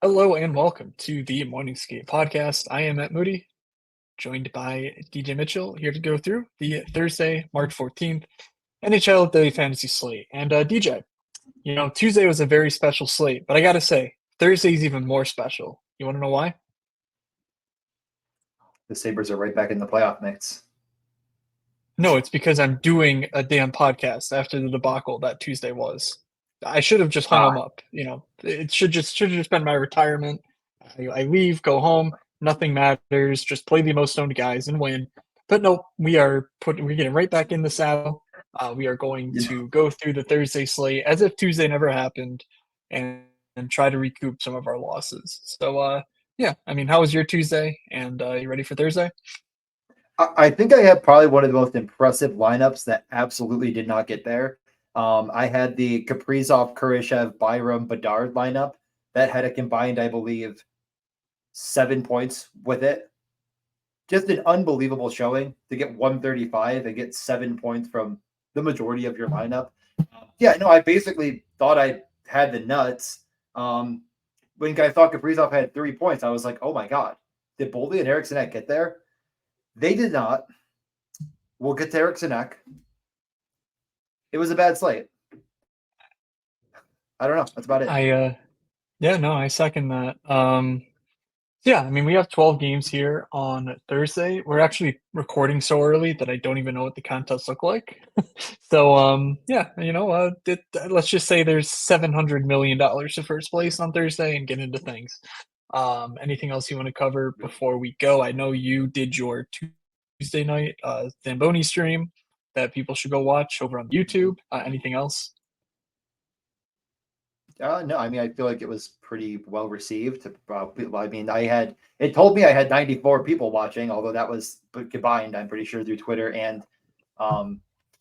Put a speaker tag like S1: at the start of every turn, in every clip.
S1: Hello and welcome to the Morning Skate podcast. I am Matt Moody, joined by DJ Mitchell, here to go through the Thursday, March 14th NHL Daily Fantasy Slate. And DJ, Tuesday was a very special slate, but I gotta say, Thursday's even more special. You want to know why?
S2: The Sabres are right back in the playoff mix.
S1: No, it's because I'm doing a damn podcast after the debacle that Tuesday was. I should have just hung them up. It should have just been my retirement. I leave, go home, nothing matters. Just play the most owned guys and win. But no, we're getting right back in the saddle. We are going to go through the Thursday slate as if Tuesday never happened, and try to recoup some of our losses. So yeah, I mean, how was your Tuesday? And you ready for Thursday?
S2: I think I have probably one of the most impressive lineups that absolutely did not get there. I had the Kaprizov, Kurashev, Byram, Bedard lineup that had a combined, I believe, 7 points with it. Just an unbelievable showing to get 135 and get 7 points from the majority of your lineup. Yeah, no, I basically thought I had the nuts. When I thought Kaprizov had 3 points, I was like, oh my God, did Boldy and Eriksson get there? They did not. We'll get to Eriksson. It was a bad slate. I don't know. That's about it.
S1: I second that. Yeah, I mean, we have 12 games here on Thursday. We're actually recording so early that I don't even know what the contests look like. So, yeah, let's just say there's $700 million to first place on Thursday and get into things. Anything else you want to cover before we go? I know you did your Tuesday night Zamboni stream that people should go watch over on YouTube. Anything else?
S2: No, I mean, I feel like it was pretty well received. I mean, it told me I had 94 people watching, although that was combined, I'm pretty sure, through Twitter and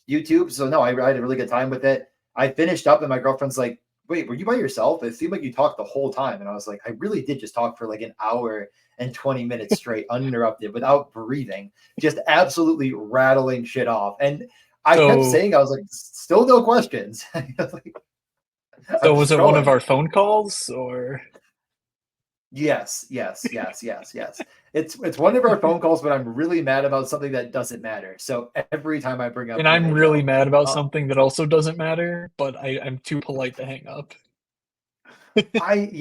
S2: YouTube. So no, I had a really good time with it. I finished up and my girlfriend's like, wait, were you by yourself? It seemed like you talked the whole time. And I was like, I really did just talk for like an hour and 20 minutes straight, uninterrupted, without breathing, just absolutely rattling shit off. And I kept saying, I was like, still no questions.
S1: So was it one of our phone calls or?
S2: Yes. It's one of our phone calls, but I'm really mad about something that doesn't matter. So every time I bring up,
S1: and I'm really mad about something that also doesn't matter, but I'm too polite to hang up.
S2: Right.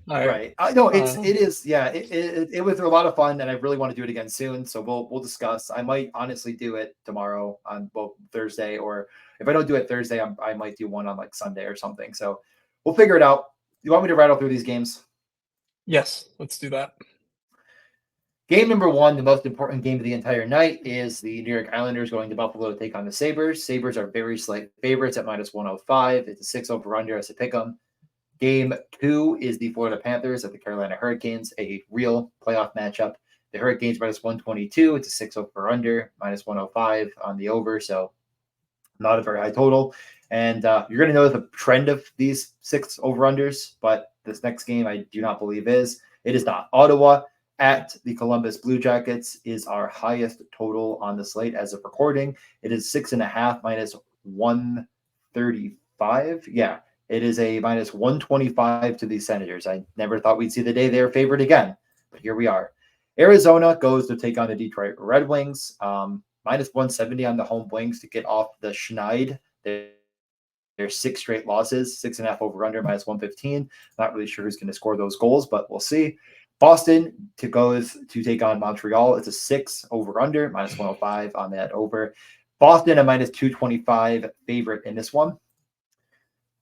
S2: No, it is. Yeah, it was a lot of fun, and I really want to do it again soon. So we'll discuss. I might honestly do it tomorrow on both Thursday, or if I don't do it Thursday, I might do one on like Sunday or something. So we'll figure it out. You want me to rattle through these games?
S1: Yes, let's do that.
S2: Game number one, the most important game of the entire night, is the New York Islanders going to Buffalo to take on the Sabres. Sabres are very slight favorites at -105. It's a 6 over-under as a pick 'em. Game two is the Florida Panthers at the Carolina Hurricanes, a real playoff matchup. The Hurricanes -122. It's a 6 over-under, -105 on the over, so not a very high total. And you're going to know the trend of these 6 over-unders, but this next game I do not believe is. It is not. Ottawa at the Columbus Blue Jackets is our highest total on the slate as of recording. It is 6.5 -135. Yeah, it is a -125 to the Senators. I never thought we'd see the day they're favored again, but here we are. Arizona goes to take on the Detroit Red Wings. -170 on the home Wings to get off the schneid. There's 6 straight losses, 6.5 over-under, -115. Not really sure who's going to score those goals, but we'll see. Boston goes to take on Montreal. It's a 6 over-under, -105 on that over. Boston a -225 favorite in this one.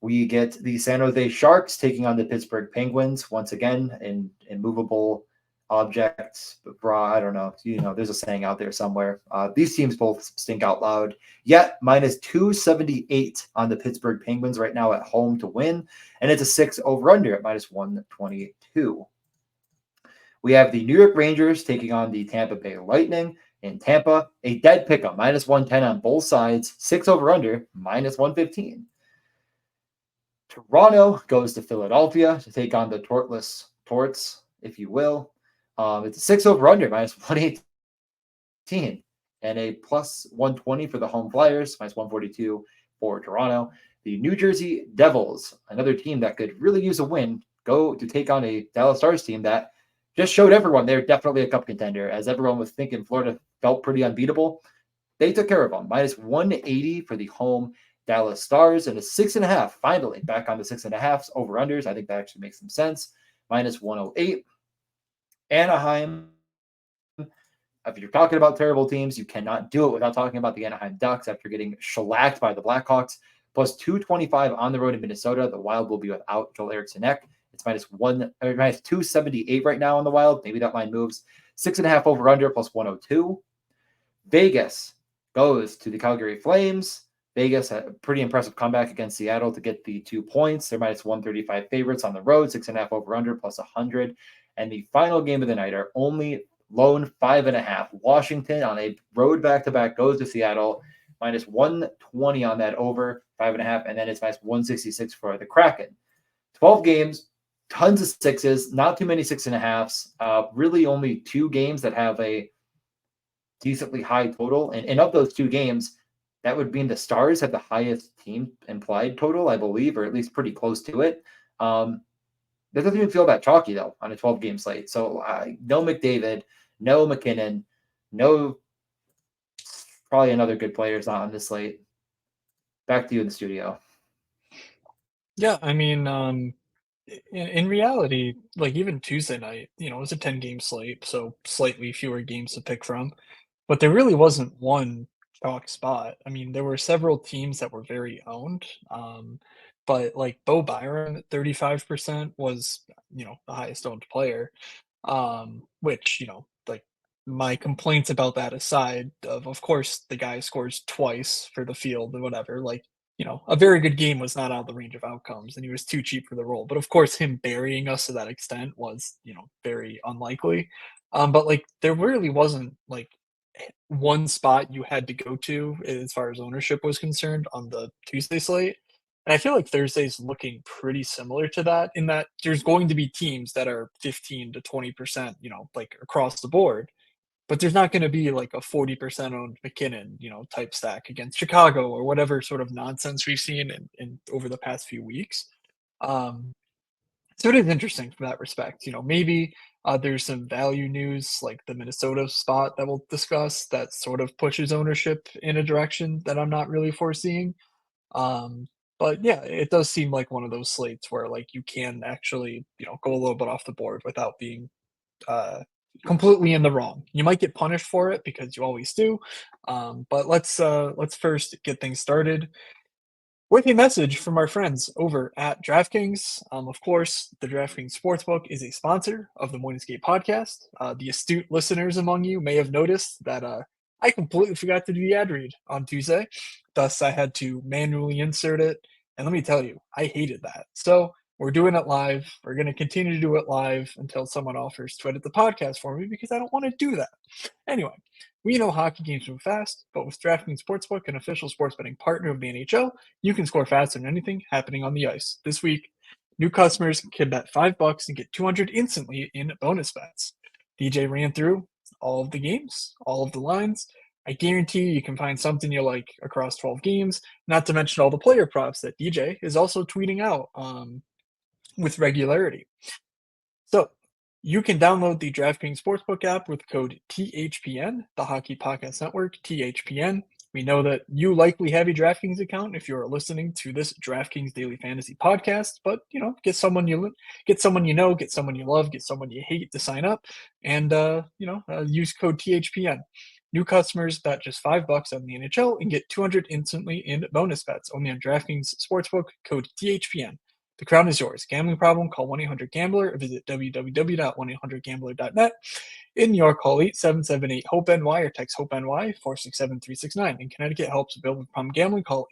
S2: We get the San Jose Sharks taking on the Pittsburgh Penguins once again in immovable objects. I don't know. There's a saying out there somewhere. These teams both stink out loud. Yet -278 on the Pittsburgh Penguins right now at home to win, and it's a 6 over/under at -122. We have the New York Rangers taking on the Tampa Bay Lightning in Tampa. A dead pick-up, -110 on both sides, 6 over/under, -115. Toronto goes to Philadelphia to take on the Torts, if you will. It's a 6 over/under, -118, and a +120 for the home Flyers, -142 for Toronto. The New Jersey Devils, another team that could really use a win, go to take on a Dallas Stars team that just showed everyone they're definitely a cup contender. As everyone was thinking, Florida felt pretty unbeatable. They took care of them. Minus 180 for the home Dallas Stars and a 6.5. Finally, back on the 6.5s over unders. I think that actually makes some sense. Minus 108. Anaheim. If you're talking about terrible teams, you cannot do it without talking about the Anaheim Ducks after getting shellacked by the Blackhawks. Plus 225 on the road in Minnesota. The Wild will be without Joel Eriksson-Ek. It's minus 278 right now on the Wild. Maybe that line moves. 6.5 over under plus 102. Vegas goes to the Calgary Flames. Vegas had a pretty impressive comeback against Seattle to get the 2 points. They're minus 135 favorites on the road, 6.5 over under plus 100. And the final game of the night, are only lone 5.5. Washington on a road back-to-back goes to Seattle, minus 120 on that over 5.5, and then it's minus 166 for the Kraken. 12 games, tons of sixes, not too many 6.5s. Really only 2 games that have a decently high total. And of those 2 games, that would mean the Stars have the highest team implied total, I believe, or at least pretty close to it. That doesn't even feel that chalky, though, on a 12-game slate. So no McDavid, no McKinnon, no probably another good player is not on this slate. Back to you in the studio.
S1: Yeah, I mean, in reality, like even Tuesday night, it was a 10-game slate, so slightly fewer games to pick from. But there really wasn't one chalk spot. I mean, there were several teams that were very owned, but like Bo Byron at 35% was, the highest owned player. Which, like my complaints about that aside, of course the guy scores twice for the field and whatever, like, a very good game was not out of the range of outcomes and he was too cheap for the role. But of course him burying us to that extent was, very unlikely. But like there really wasn't like one spot you had to go to as far as ownership was concerned on the Tuesday slate. And I feel like Thursday's looking pretty similar to that in that there's going to be teams that are 15 to 20%, like across the board, but there's not going to be like a 40% owned McKinnon, type stack against Chicago or whatever sort of nonsense we've seen in over the past few weeks. Um, so it is interesting from that respect. Maybe there's some value news like the Minnesota spot that we'll discuss that sort of pushes ownership in a direction that I'm not really foreseeing. Um, but yeah, it does seem like one of those slates where like you can actually, go a little bit off the board without being uh, completely in the wrong. You might get punished for it because you always do. But let's first get things started with a message from our friends over at DraftKings. Of course, the DraftKings Sportsbook is a sponsor of the Morningscape podcast. The astute listeners among you may have noticed that I completely forgot to do the ad read on Tuesday. Thus, I had to manually insert it. And let me tell you, I hated that. So we're doing it live. We're going to continue to do it live until someone offers to edit the podcast for me because I don't want to do that. Anyway, we know hockey games move fast, but with DraftKings Sportsbook, an official sports betting partner of the NHL, you can score faster than anything happening on the ice. This week, new customers can bet $5 and get 200 instantly in bonus bets. DJ ran through all of the games, all of the lines. I guarantee you can find something you like across 12 games, not to mention all the player props that DJ is also tweeting out with regularity. So you can download the DraftKings Sportsbook app with code THPN, the Hockey Podcast Network, THPN. We know that you likely have a DraftKings account if you're listening to this DraftKings Daily Fantasy podcast, but get someone you get someone you know, get someone you love, get someone you hate to sign up, and use code THPN. New customers bet just $5 on the NHL and get 200 instantly in bonus bets only on DraftKings Sportsbook, code THPN. The crown is yours. Gambling problem? Call 1-800-GAMBLER or visit www.1800gambler.net. In New York, call 8778-HOPE-NY or text HOPE-NY 467-369. In Connecticut, helps with building problem gambling. Call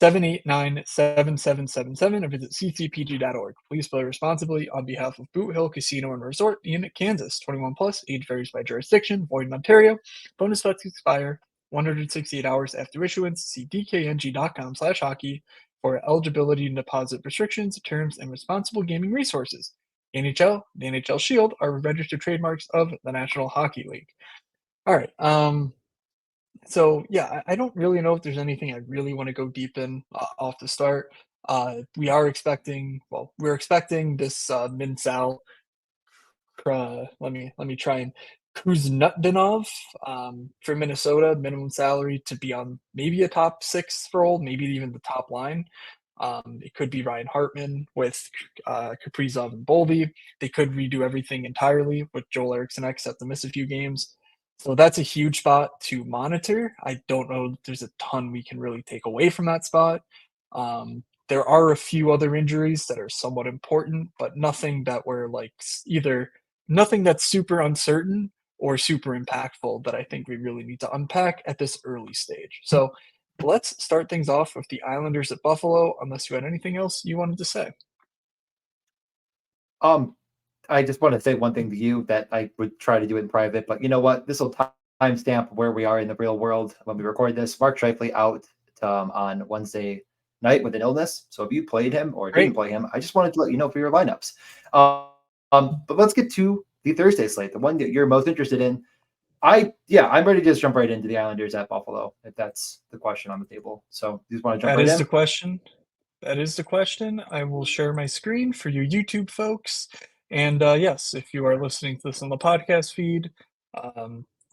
S1: 888-789-7777 or visit ccpg.org. Please play responsibly on behalf of Boot Hill Casino and Resort in Kansas. 21 plus, age varies by jurisdiction, void in Ontario. Bonus bets expire 168 hours after issuance. See dkng.com/hockey for eligibility and deposit restrictions, terms, and responsible gaming resources. NHL, the NHL Shield are registered trademarks of the National Hockey League. All right. So yeah, I don't really know if there's anything I really want to go deep in off the start. We're expecting this Min Sal. Let me try and Kuznetsov for Minnesota, minimum salary to be on maybe a top six role, maybe even the top line. It could be Ryan Hartman with Kaprizov and Boldy. They could redo everything entirely with Joel Eriksson Ek set to miss a few games. So that's a huge spot to monitor. I don't know if there's a ton we can really take away from that spot. There are a few other injuries that are somewhat important, but nothing that we're like either nothing that's super uncertain or super impactful that I think we really need to unpack at this early stage. So let's start things off with the Islanders at Buffalo, unless you had anything else you wanted to say.
S2: Um, I just want to say one thing to you that I would try to do in private, but you know what? This will timestamp where we are in the real world when we record this. Mark Scheifele out on Wednesday night with an illness. So if you played him or didn't
S1: Great.
S2: play him, I just wanted to let you know for your lineups. But let's get to the Thursday slate, the one that you're most interested in. I'm ready to just jump right into the Islanders at Buffalo, if that's the question on the table. So you just want to jump
S1: That
S2: right
S1: is the
S2: in?
S1: question. That is the question. I will share my screen for you YouTube folks. And yes, if you are listening to this on the podcast feed,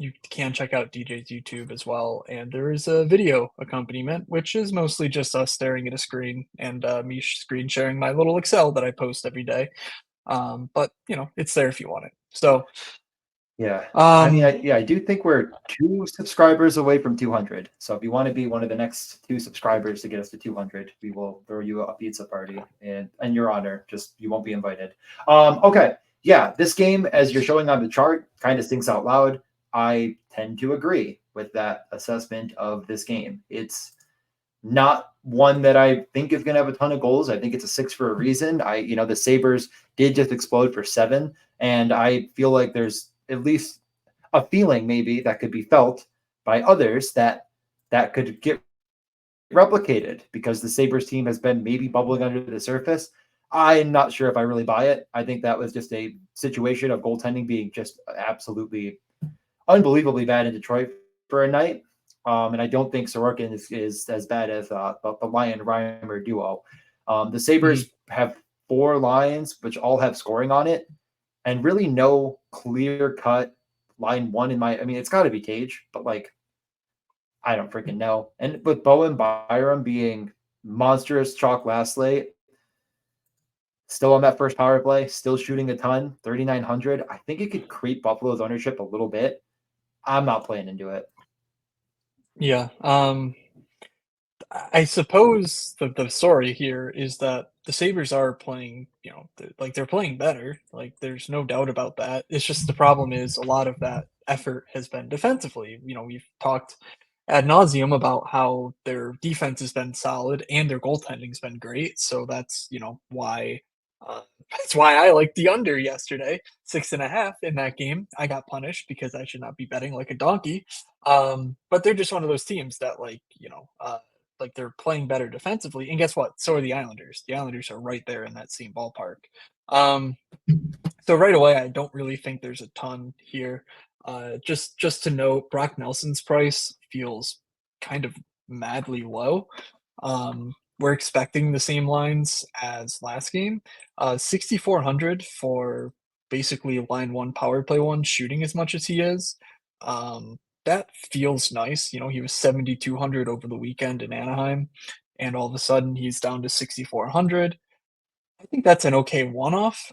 S1: you can check out DJ's YouTube as well. And there is a video accompaniment, which is mostly just us staring at a screen and me screen sharing my little Excel that I post every day. But it's there if you want it. So,
S2: Yeah. I mean,
S1: um,
S2: I do think we're 2 subscribers away from 200. So if you want to be one of the next 2 subscribers to get us to 200, we will throw you a pizza party and your honor. Just you won't be invited. Okay. Yeah, this game, as you're showing on the chart, kind of stinks out loud. I tend to agree with that assessment of this game. It's not one that I think is going to have a ton of goals. I think it's a 6 for a reason. The Sabres did just explode for 7, and I feel like there's at least a feeling maybe that could be felt by others that could get replicated because the Sabres team has been maybe bubbling under the surface. I'm not sure if I really buy it. I think that was just a situation of goaltending being just absolutely unbelievably bad in Detroit for a night. And I don't think Sorokin is as bad as the Lion Reimer duo. The
S1: mhm.
S2: Sabres have 4 lines, which all have scoring on it, and really no clear cut line one in my. I mean, it's got to be Cage, but like I don't freaking know. And with Bowen Byram being monstrous chalk last slate, still on that first power play, still shooting a ton, 3,900. I think it could creep Buffalo's ownership a little bit. I'm not playing into it.
S1: Yeah. I suppose the story here is that the Sabres are playing, they're playing better. Like, there's no doubt about that. It's just the problem is a lot of that effort has been defensively. We've talked ad nauseum about how their defense has been solid and their goaltending's been great. So why uh, that's why I liked the under yesterday, 6.5 in that game. I got punished because I should not be betting like a donkey. But they're just one of those teams that like they're playing better defensively. And guess what? So are the Islanders. The Islanders are right there in that same ballpark. Um, so right away, I don't really think there's a ton here. Just to note, Brock Nelson's price feels kind of madly low. We're expecting the same lines as last game. 6,400 for basically line one, power play one, shooting as much as he is. That feels nice. He was 7,200 over the weekend in Anaheim, and all of a sudden he's down to 6,400. I think that's an okay one-off.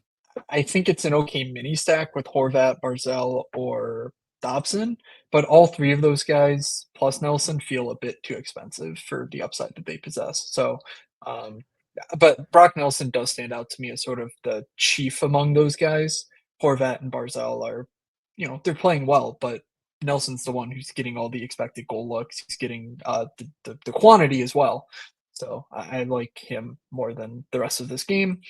S1: I think it's an okay mini stack with Horvat, Barzell, or Dobson, but all three of those guys plus Nelson feel a bit too expensive for the upside that they possess. So, um, but Brock Nelson does stand out to me as sort of the chief among those guys. Horvat and Barzell are, they're playing well, but Nelson's the one who's getting all the expected goal looks. He's getting the quantity as well. So I like him more than the rest of this game.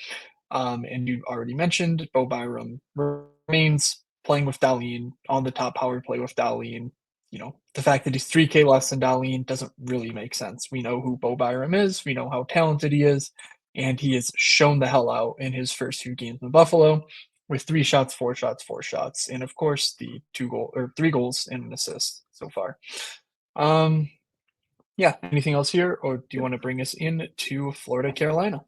S1: And you already mentioned Bo Byram remains playing with Dahlin on the top power play with Dahlin. The fact that he's 3K less than Dahlin doesn't really make sense. We know who Bo Byram is. We know how talented he is. And he has shown the hell out in his first few games in Buffalo with 3 shots, 4 shots, 4 shots. And of course, the 3 goals and an assist so far. Yeah. Anything else here, or do you want to bring us in to Florida, Carolina?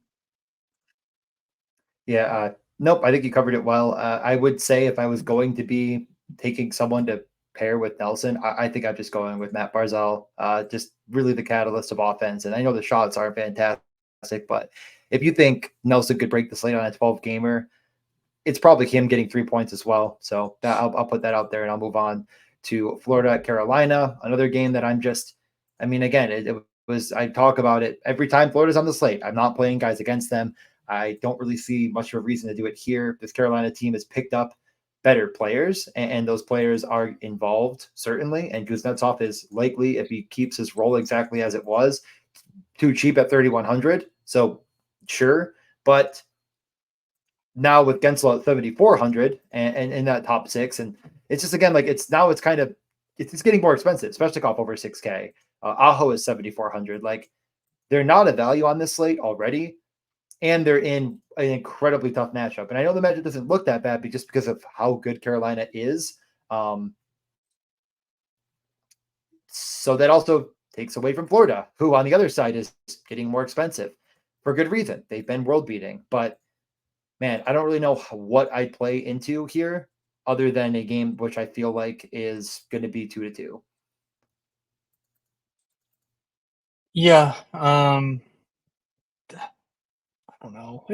S2: Yeah, nope, I think you covered it well. I would say if I was going to be taking someone to pair with Nelson, I think I'm just going with Matt Barzal. Just really the catalyst of offense. And I know the shots aren't fantastic, but if you think Nelson could break the slate on a 12 gamer, it's probably him getting 3 points as well. So I'll put that out there and I'll move on to Florida, Carolina, another game that I mean, again, it was, I talk about it every time Florida's on the slate. I'm not playing guys against them. I don't really see much of a reason to do it here. This Carolina team has picked up better players, and those players are involved, certainly. And Kuznetsov is likely, if he keeps his role exactly as it was, too cheap at 3,100. So, sure. But now with Gensel at 7,400 and in that top six, and it's just again like it's kind of it's getting more expensive, especially off over 6K. Aho is 7,400. Like they're not a value on this slate already, and they're in an incredibly tough matchup. And I know the matchup doesn't look that bad, but just because of how good Carolina is, so that also takes away from Florida, who on the other side is getting more expensive for good reason. They've been world beating, but man, I don't really know what I play into here other than a game which I feel like is going to be 2-2.
S1: Yeah. I don't know.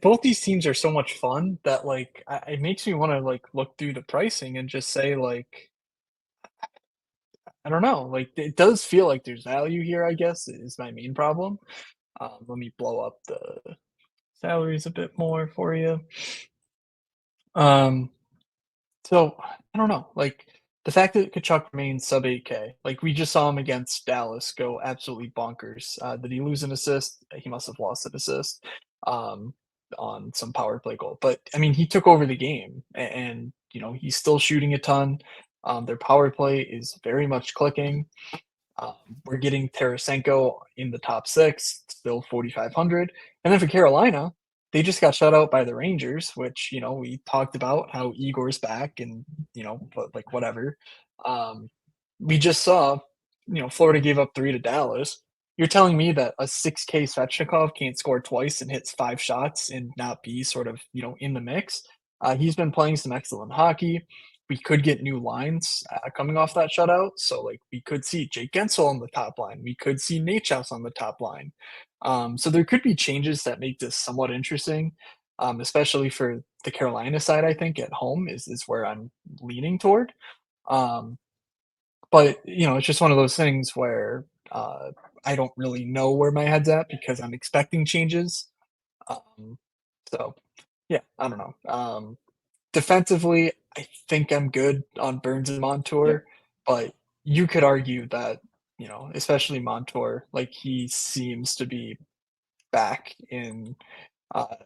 S1: Both these teams are so much fun that like it makes me want to like look through the pricing and just say like I don't know. Like it does feel like there's value here. I guess is my main problem. Let me blow up the salaries a bit more for you. Um, so I don't know. Like the fact that Kachuk remains sub 8K, like we just saw him against Dallas go absolutely bonkers. Did he lose an assist? He must have lost an assist um, on some power play goal. But I mean, he took over the game, and you know he's still shooting a ton. Their power play is very much clicking. Um, we're getting Tarasenko in the top six, still 4,500. And then for Carolina, they just got shut out by the Rangers, which, you know, we talked about how Igor's back and, you know, but like whatever. Um, we just saw, you know, Florida gave up 3 to Dallas. You're telling me that a 6K Svechnikov can't score twice and hits 5 shots and not be sort of, you know, in the mix? He's been playing some excellent hockey. We could get new lines coming off that shutout. So, like, we could see Jake Gensel on the top line. We could see Nate House on the top line. So there could be changes that make this somewhat interesting, especially for the Carolina side. I think at home is where I'm leaning toward. Um, but you know, it's just one of those things where I don't really know where my head's at because I'm expecting changes. Um, so yeah, I don't know. Defensively, I think I'm good on Burns and
S2: Yep.
S1: Montour, but you could argue that, you know, especially Montour, like he seems to be back in, uh,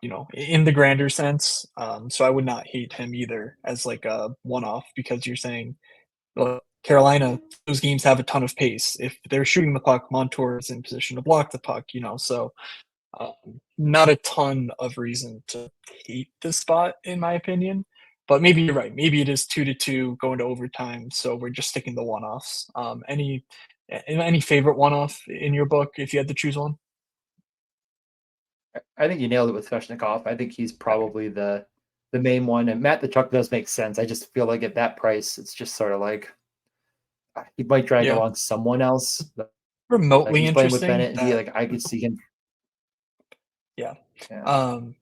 S1: you know, in the grander sense. So I would not hate him either as like a one-off because you're saying, well, Carolina, those games have a ton of pace. If they're shooting the puck, Montour is in position to block the puck, you know, so not a ton of reason to hate this spot, in my opinion. But maybe you're right. Maybe it is 2-2 going to overtime, so we're just sticking the one-offs. Any favorite one-off in your book if you had to choose one?
S2: I think you nailed it with Sveshnikov. I think he's
S1: Okay.
S2: probably the main one. And Matt the Chuck does make sense. I just feel like at that price, it's just sort of like he might drag
S1: Yeah.
S2: along someone else. Like
S1: Remotely
S2: he's playing with
S1: interesting
S2: Bennett and D.
S1: that
S2: Like I could see him.
S1: yeah.
S2: Yeah.
S1: Um,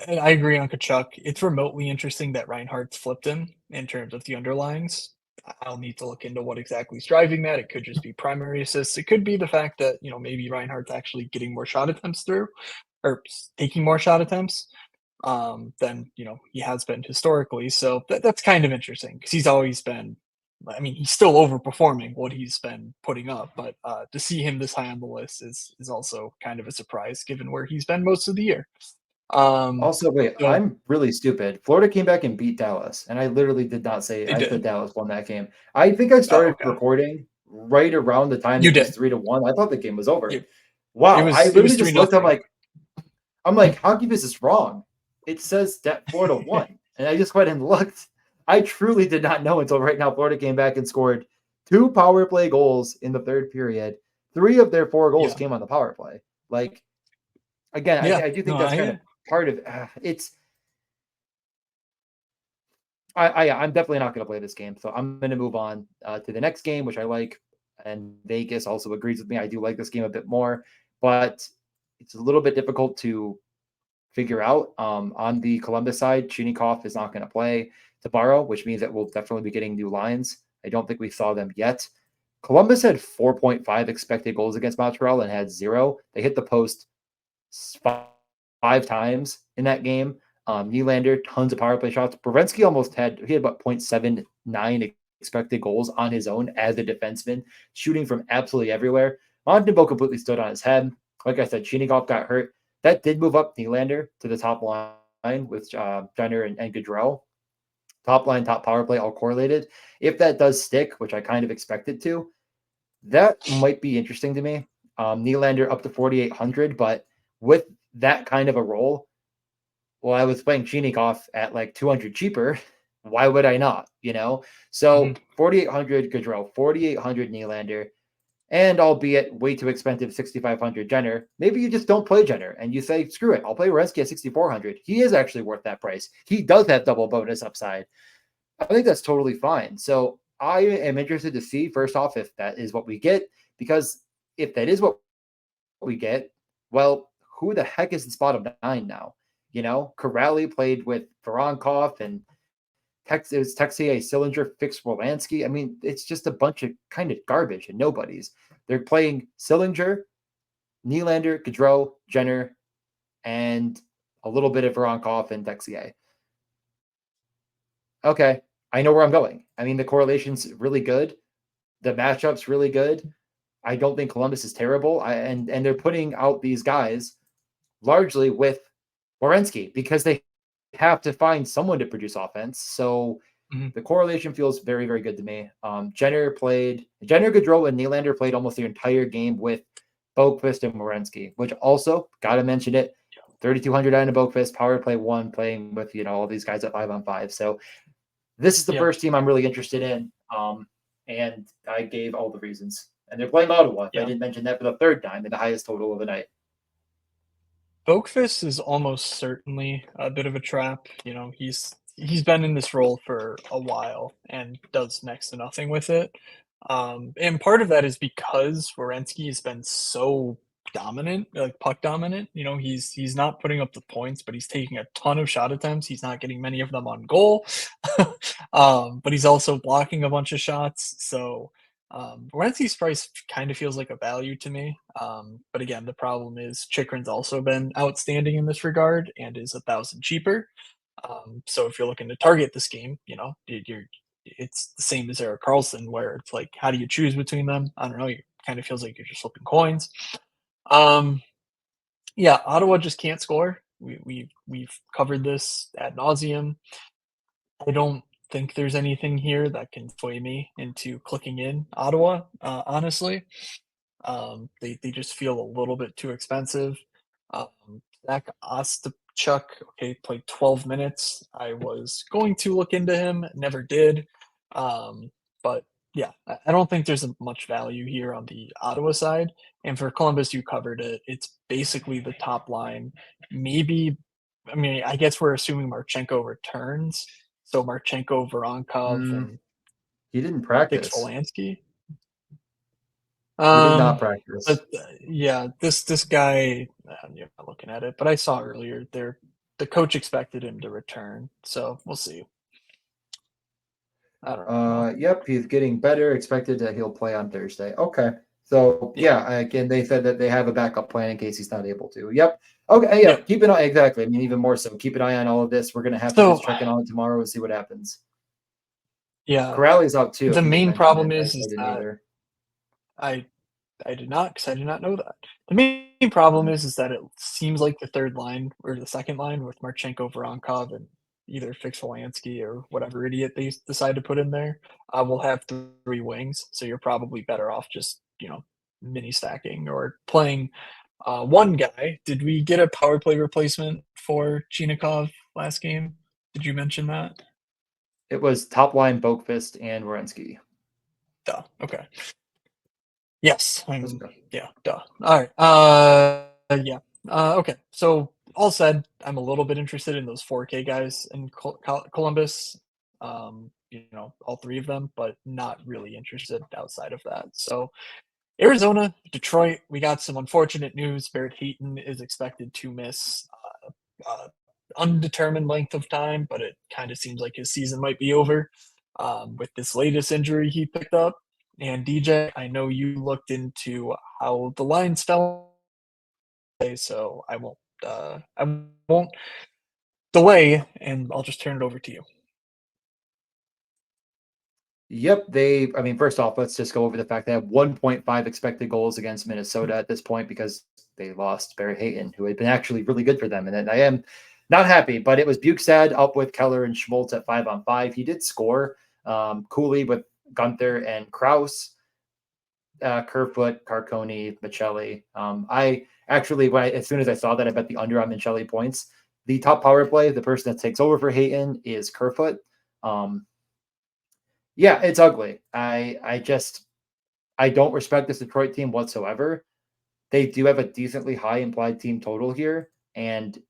S1: and I agree on Kachuk. It's remotely interesting that Reinhardt's flipped him in terms of the underlines. I'll need to look into what exactly is driving that. It could just be primary assists. It could be the fact that, you know, maybe Reinhardt's actually getting more shot attempts through or taking more shot attempts than, you know, he has been historically. So that's kind of interesting because he's always been, I mean, he's still overperforming what he's been putting up, but to see him this high on the list is also kind of a surprise given where he's been most of the year. Um,
S2: Also, wait,
S1: so
S2: I'm really stupid. Florida came back and beat Dallas, and I literally did not say
S1: they
S2: I said
S1: did.
S2: Dallas won that game. I think I
S1: Oh,
S2: started
S1: okay.
S2: recording right around the time
S1: You
S2: it was
S1: did.
S2: 3-1. I thought the game was over.
S1: It,
S2: Wow, I
S1: it was
S2: literally
S1: three
S2: just looked. I'm
S1: nothing.
S2: like, how this is wrong. It says that Florida won, and I just went and looked. I truly did not know until right now. Florida came back and scored 2 power play goals in the third period. 3 of their 4 goals
S1: Yeah.
S2: came on the power play. Like, again,
S1: Yeah.
S2: I do
S1: No,
S2: think that's kind of part of it's. I'm definitely not going to play this game, so I'm going to move on to the next game, which I like. And Vegas also agrees with me. I do like this game a bit more, but it's a little bit difficult to figure out. On the Columbus side, Chinikov is not going to play tomorrow, which means that we'll definitely be getting new lines. I don't think we saw them yet. Columbus had 4.5 expected goals against Montreal and had 0. They hit the post 5 times in that game. Nylander, tons of power play shots. Borensky he had about 0.79 expected goals on his own as a defenseman, shooting from absolutely everywhere. Montembeault completely stood on his head. Like I said, Chinikov got hurt. That did move up Nylander to the top line with Jenner and Gaudreau. Top line, top power play, all correlated. If that does stick, which I kind of expect it to, that might be interesting to me. Nylander up to 4,800, but with that kind of a role, well, I was playing Chinikov at like 200 cheaper. Why would I not? So 4,800 Gaudreau, 4,800 Nylander, and albeit way too expensive 6,500 Jenner. Maybe you just don't play Jenner and you say, screw it, I'll play Werenski at 6,400. He is actually worth that price. He does have double bonus upside. I think that's totally fine. So I am interested to see, first off, if that is what we get, because if that is what we get, well, who the heck is in spot of 9 now? Corrali played with Voronkov and Texier, Sillinger, fixed Wolanski. I mean, it's just a bunch of kind of garbage and nobodies. They're playing Sillinger, Nylander, Gaudreau, Jenner, and a little bit of Voronkov and Texier. Okay, I know where I'm going. I mean, the correlation's really good. The matchup's really good. I don't think Columbus is terrible. And they're putting out these guys largely with Werenski because they have to find someone to produce offense. So the correlation feels very, very good to me. Jenner, Gaudreau, and Nylander played almost the entire game with Boqvist and Werenski, which also, got to mention it, 3,200 out of Boqvist, power play 1, playing with, all these guys at 5-on-5. So this is the first team I'm really interested in. And I gave all the reasons. And they're playing Ottawa. I didn't mention that for the third time in the highest total of the night.
S1: Boqvist is almost certainly a bit of a trap. He's been in this role for a while and does next to nothing with it. And part of that is because Werenski has been so dominant, like puck dominant. He's not putting up the points, but he's taking a ton of shot attempts. He's not getting many of them on goal, but he's also blocking a bunch of shots. So Werenski's price kind of feels like a value to me. But again, the problem is Chikrin's also been outstanding in this regard and is 1,000 cheaper. So if you're looking to target this game, it's the same as Eric Carlson, where it's like, how do you choose between them? I don't know. It kind of feels like you're just flipping coins. Yeah, Ottawa just can't score. We've covered this ad nauseum. I don't think there's anything here that can sway me into clicking in Ottawa. Honestly, they just feel a little bit too expensive. Zach Ostapchuk, okay, played 12 minutes. I was going to look into him, never did. But yeah, I don't think there's much value here on the Ottawa side. And for Columbus, you covered it. It's basically the top line. Maybe, I mean, I guess we're assuming Marchenko returns. So Marchenko, Voronkov, and
S2: He didn't
S1: Fix
S2: practice.
S1: Volansky.
S2: He did not practice.
S1: But yeah, this guy, I'm not looking at it, but I saw earlier the coach expected him to return, so we'll see. I don't know.
S2: Yep, he's getting better. Expected that he'll play on Thursday. Okay. So yeah, again, they said that they have a backup plan in case he's not able to. Yep. Okay. Yeah. Keep an eye. Exactly. I mean, even more so. Keep an eye on all of this. We're gonna have to just check in on it tomorrow and see what happens.
S1: Yeah.
S2: Corrali's out too.
S1: The main problem
S2: I
S1: is
S2: didn't
S1: that
S2: either.
S1: I did not, because I did not know that. The main problem is that it seems like the third line or the second line with Marchenko, Voronkov, and either Fix Volansky or whatever idiot they decide to put in there, will have 3 wings. So you're probably better off just, mini stacking or playing one guy. Did we get a power play replacement for Chinikov last game? Did you mention that?
S2: It was top line Boqvist and Werenski.
S1: Duh. Okay. Yes.
S2: Let's go.
S1: Yeah. Duh. All right. Yeah. Okay. So all said, I'm a little bit interested in those 4K guys in Columbus. All three of them, but not really interested outside of that. So Arizona, Detroit, we got some unfortunate news. Barrett Hayton is expected to miss undetermined length of time, but it kind of seems like his season might be over with this latest injury he picked up. And DJ, I know you looked into how the lines fell, so I won't delay, and I'll just turn it over to you.
S2: Yep, first off, let's just go over the fact they have 1.5 expected goals against Minnesota at this point because they lost Barry Hayton, who had been actually really good for them. And then I am not happy, but it was Bukestad up with Keller and Schmaltz at 5-on-5. He did score. Cooley with Gunther and Kraus, Kerfoot, Carconi, Michelli. I actually, as soon as I saw that, I bet the under on Michelli points. The top power play, the person that takes over for Hayton is Kerfoot. Yeah, it's ugly. I don't respect this Detroit team whatsoever. They do have a decently high implied team total here, and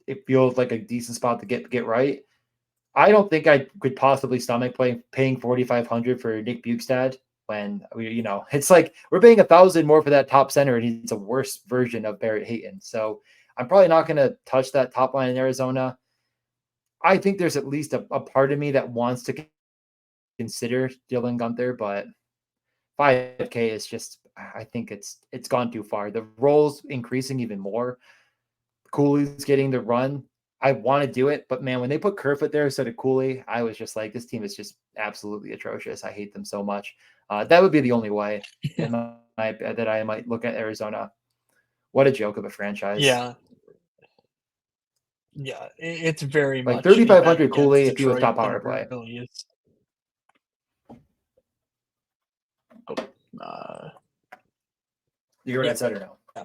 S2: it feels like a decent spot to get right. I don't think I could possibly stomach paying 4,500 for Nick Bukestad when it's like we're paying 1,000 more for that top center, and he's a worse version of Barrett Hayton. So I'm probably not going to touch that top line in Arizona. I think there's at least a part of me that wants to consider Dylan Gunther, but 5K is just, I think it's gone too far. The role's increasing even more. Cooley's getting the run. I want to do it, but man, when they put Kerfoot there instead of Cooley, I was just like, this team is just absolutely atrocious. I hate them so much. That would be the only way that I might look at Arizona. What a joke of a franchise.
S1: Yeah. Yeah, it's very
S2: Like
S1: much a bet
S2: 3,500
S1: against
S2: Cooley if he was
S1: Detroit
S2: top
S1: than
S2: power
S1: it
S2: play.
S1: really is.
S2: You hear what
S1: Yeah.
S2: I said or no?
S1: Yeah.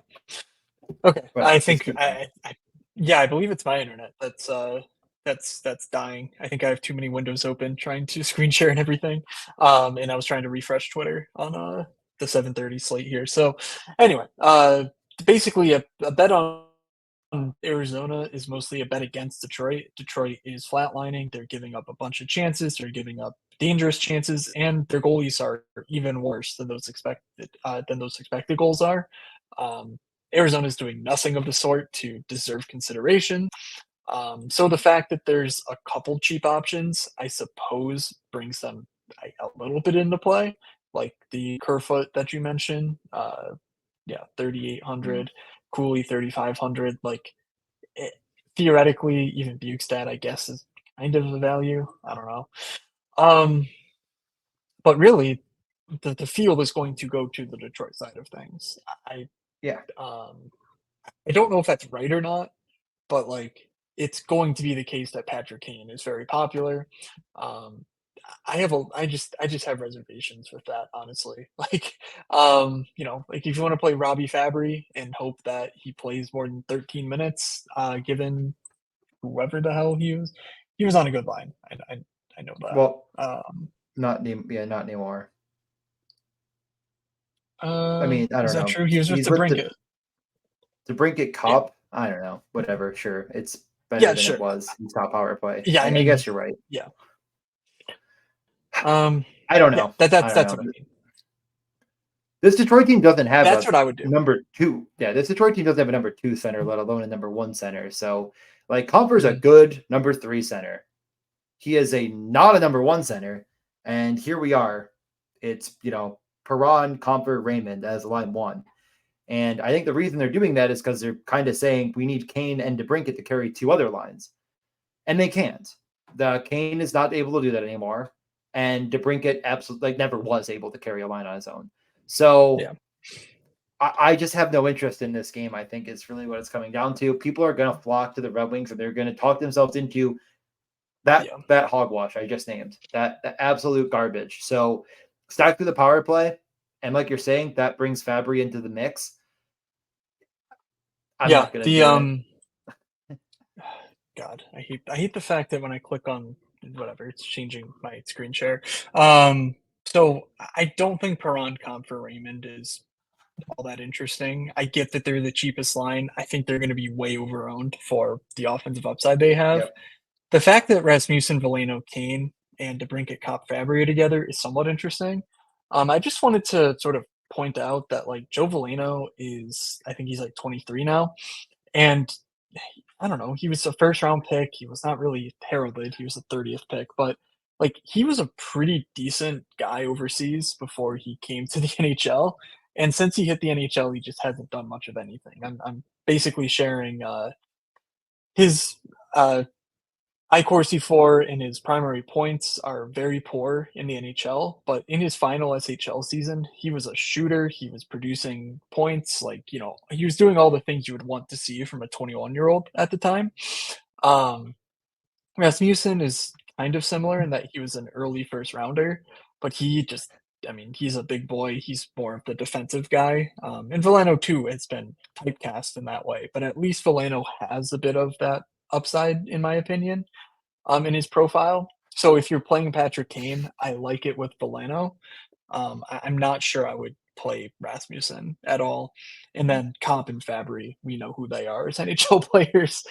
S1: Okay.
S2: But
S1: I
S2: anyways, just
S1: think
S2: keep going.
S1: I believe it's my internet that's dying. I think I have too many windows open trying to screen share and everything. And I was trying to refresh Twitter on the 7:30 slate here. So anyway, basically a bet on Arizona is mostly a bet against Detroit. Detroit is flatlining. They're giving up a bunch of chances. They're giving up dangerous chances, and their goalies are even worse than those expected goals are. Um, Arizona is doing nothing of the sort to deserve consideration. So the fact that there's a couple cheap options, I suppose, brings them a little bit into play, like the Kerfoot that you mentioned. 3,800, Cooley 3,500. Like theoretically, even Bukestad, I guess, is kind of the value. I don't know. Um, but really, the field is going to go to the Detroit side of things.
S2: Yeah.
S1: I don't know if that's right or not, but like it's going to be the case that Patrick Kane is very popular. Um, I just have reservations with that, honestly. Like if you want to play Robbie Fabry and hope that he plays more than 13 minutes, given whoever the hell he was on a good line. I know that.
S2: Well, not anymore. I mean, I
S1: Is
S2: don't
S1: that
S2: know.
S1: true? He was with
S2: He's
S1: the
S2: with
S1: Brinket.
S2: the Brinket
S1: Yeah.
S2: Cup. I don't know. Whatever. Sure. It's better
S1: Yeah,
S2: than it
S1: sure.
S2: was. He's top power play.
S1: Yeah, I
S2: I
S1: mean,
S2: guess you're right.
S1: yeah.
S2: I don't
S1: Yeah,
S2: know. I
S1: that's
S2: don't
S1: what
S2: know.
S1: I mean.
S2: This Detroit team doesn't have
S1: That's
S2: a
S1: what I would do.
S2: number two. Yeah, this Detroit team doesn't have a number two center, let alone a number one center. So, like, Comper's a
S1: Mhm.
S2: good number three center. He is not a number one center. And here we are. It's, Perron, Comper, Raymond as line one. And I think the reason they're doing that is because they're kind of saying we need Kane and DeBrincat to carry two other lines. And they can't. The Kane is not able to do that anymore. And DeBrincat absolutely never was able to carry a line on his own. So
S1: Yeah.
S2: I just have no interest in this game, I think is really what it's coming down to. People are going to flock to the Red Wings and they're going to talk themselves into that
S1: Yeah.
S2: hogwash I just named, that absolute garbage. So stack through the power play. And like you're saying, that brings Fabry into the mix. I'm
S1: Yeah.
S2: not going to
S1: The
S2: do it.
S1: God, I hate the fact that when I click on whatever, it's changing my screen share. So I don't think Perron comp for Raymond is all that interesting. I get that they're the cheapest line. I think they're going to be way overowned for the offensive upside they have.
S2: Yep.
S1: The fact that Rasmussen, Veleno, Kane, and DeBrincat Cop Fabry together is somewhat interesting. I just wanted to sort of point out that like Joe Veleno is, I think he's like 23 now, and I don't know, he was a first round pick. He was not really heralded. He was a 30th pick, but like he was a pretty decent guy overseas before he came to the NHL. And since he hit the NHL, he just hasn't done much of anything. I'm basically sharing his uh, I-Corsi 4 and his primary points are very poor in the NHL, but in his final SHL season, he was a shooter. He was producing points. Like, he was doing all the things you would want to see from a 21-year-old at the time. Um, Rasmussen is kind of similar in that he was an early first rounder, but I mean, he's a big boy. He's more of the defensive guy. And Veleno, too, has been typecast in that way, but at least Veleno has a bit of that upside, in my opinion, in his profile. So if you're playing Patrick Kane, I like it with Veleno. I'm not sure I would play Rasmussen at all. And then Comp and Fabry, we know who they are as NHL players.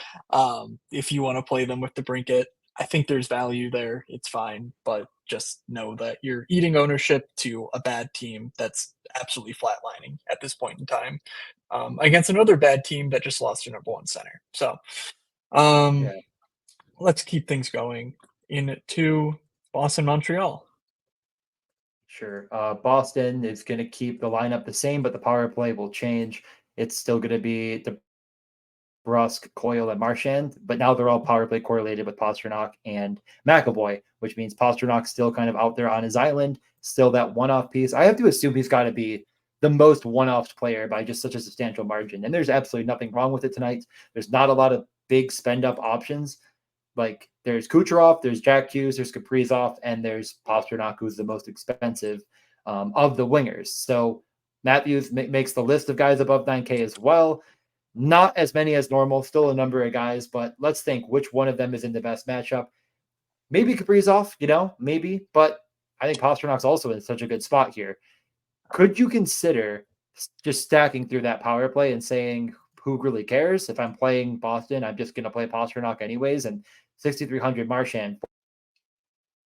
S1: If you want to play them with the Brinket, I think there's value there. It's fine, but just know that you're eating ownership to a bad team that's absolutely flatlining at this point in time, against another bad team that just lost their number one center. So um,
S2: Yeah.
S1: let's keep things going into Boston, Montreal.
S2: Sure. Boston is going to keep the lineup the same, but the power play will change. It's still going to be DeBrusque, Coyle, and Marchand, but now they're all power play correlated with Pastrnak and McAvoy, which means Pasternak's still kind of out there on his island, still that one-off piece. I have to assume he's got to be the most one-off player by just such a substantial margin, and there's absolutely nothing wrong with it tonight. There's not a lot of big spend-up options. Like there's Kucherov, there's Jack Hughes, there's Kaprizov, and there's Pastrnak, who's the most expensive of the wingers. So Matthews makes the list of guys above 9K as well. Not as many as normal, still a number of guys, but let's think which one of them is in the best matchup. Maybe Kaprizov, maybe, but I think Pasternak's also in such a good spot here. Could you consider just stacking through that power play and saying, who really cares? If I'm playing Boston, I'm just going to play Pastrnak anyways, and 6,300 Marchand,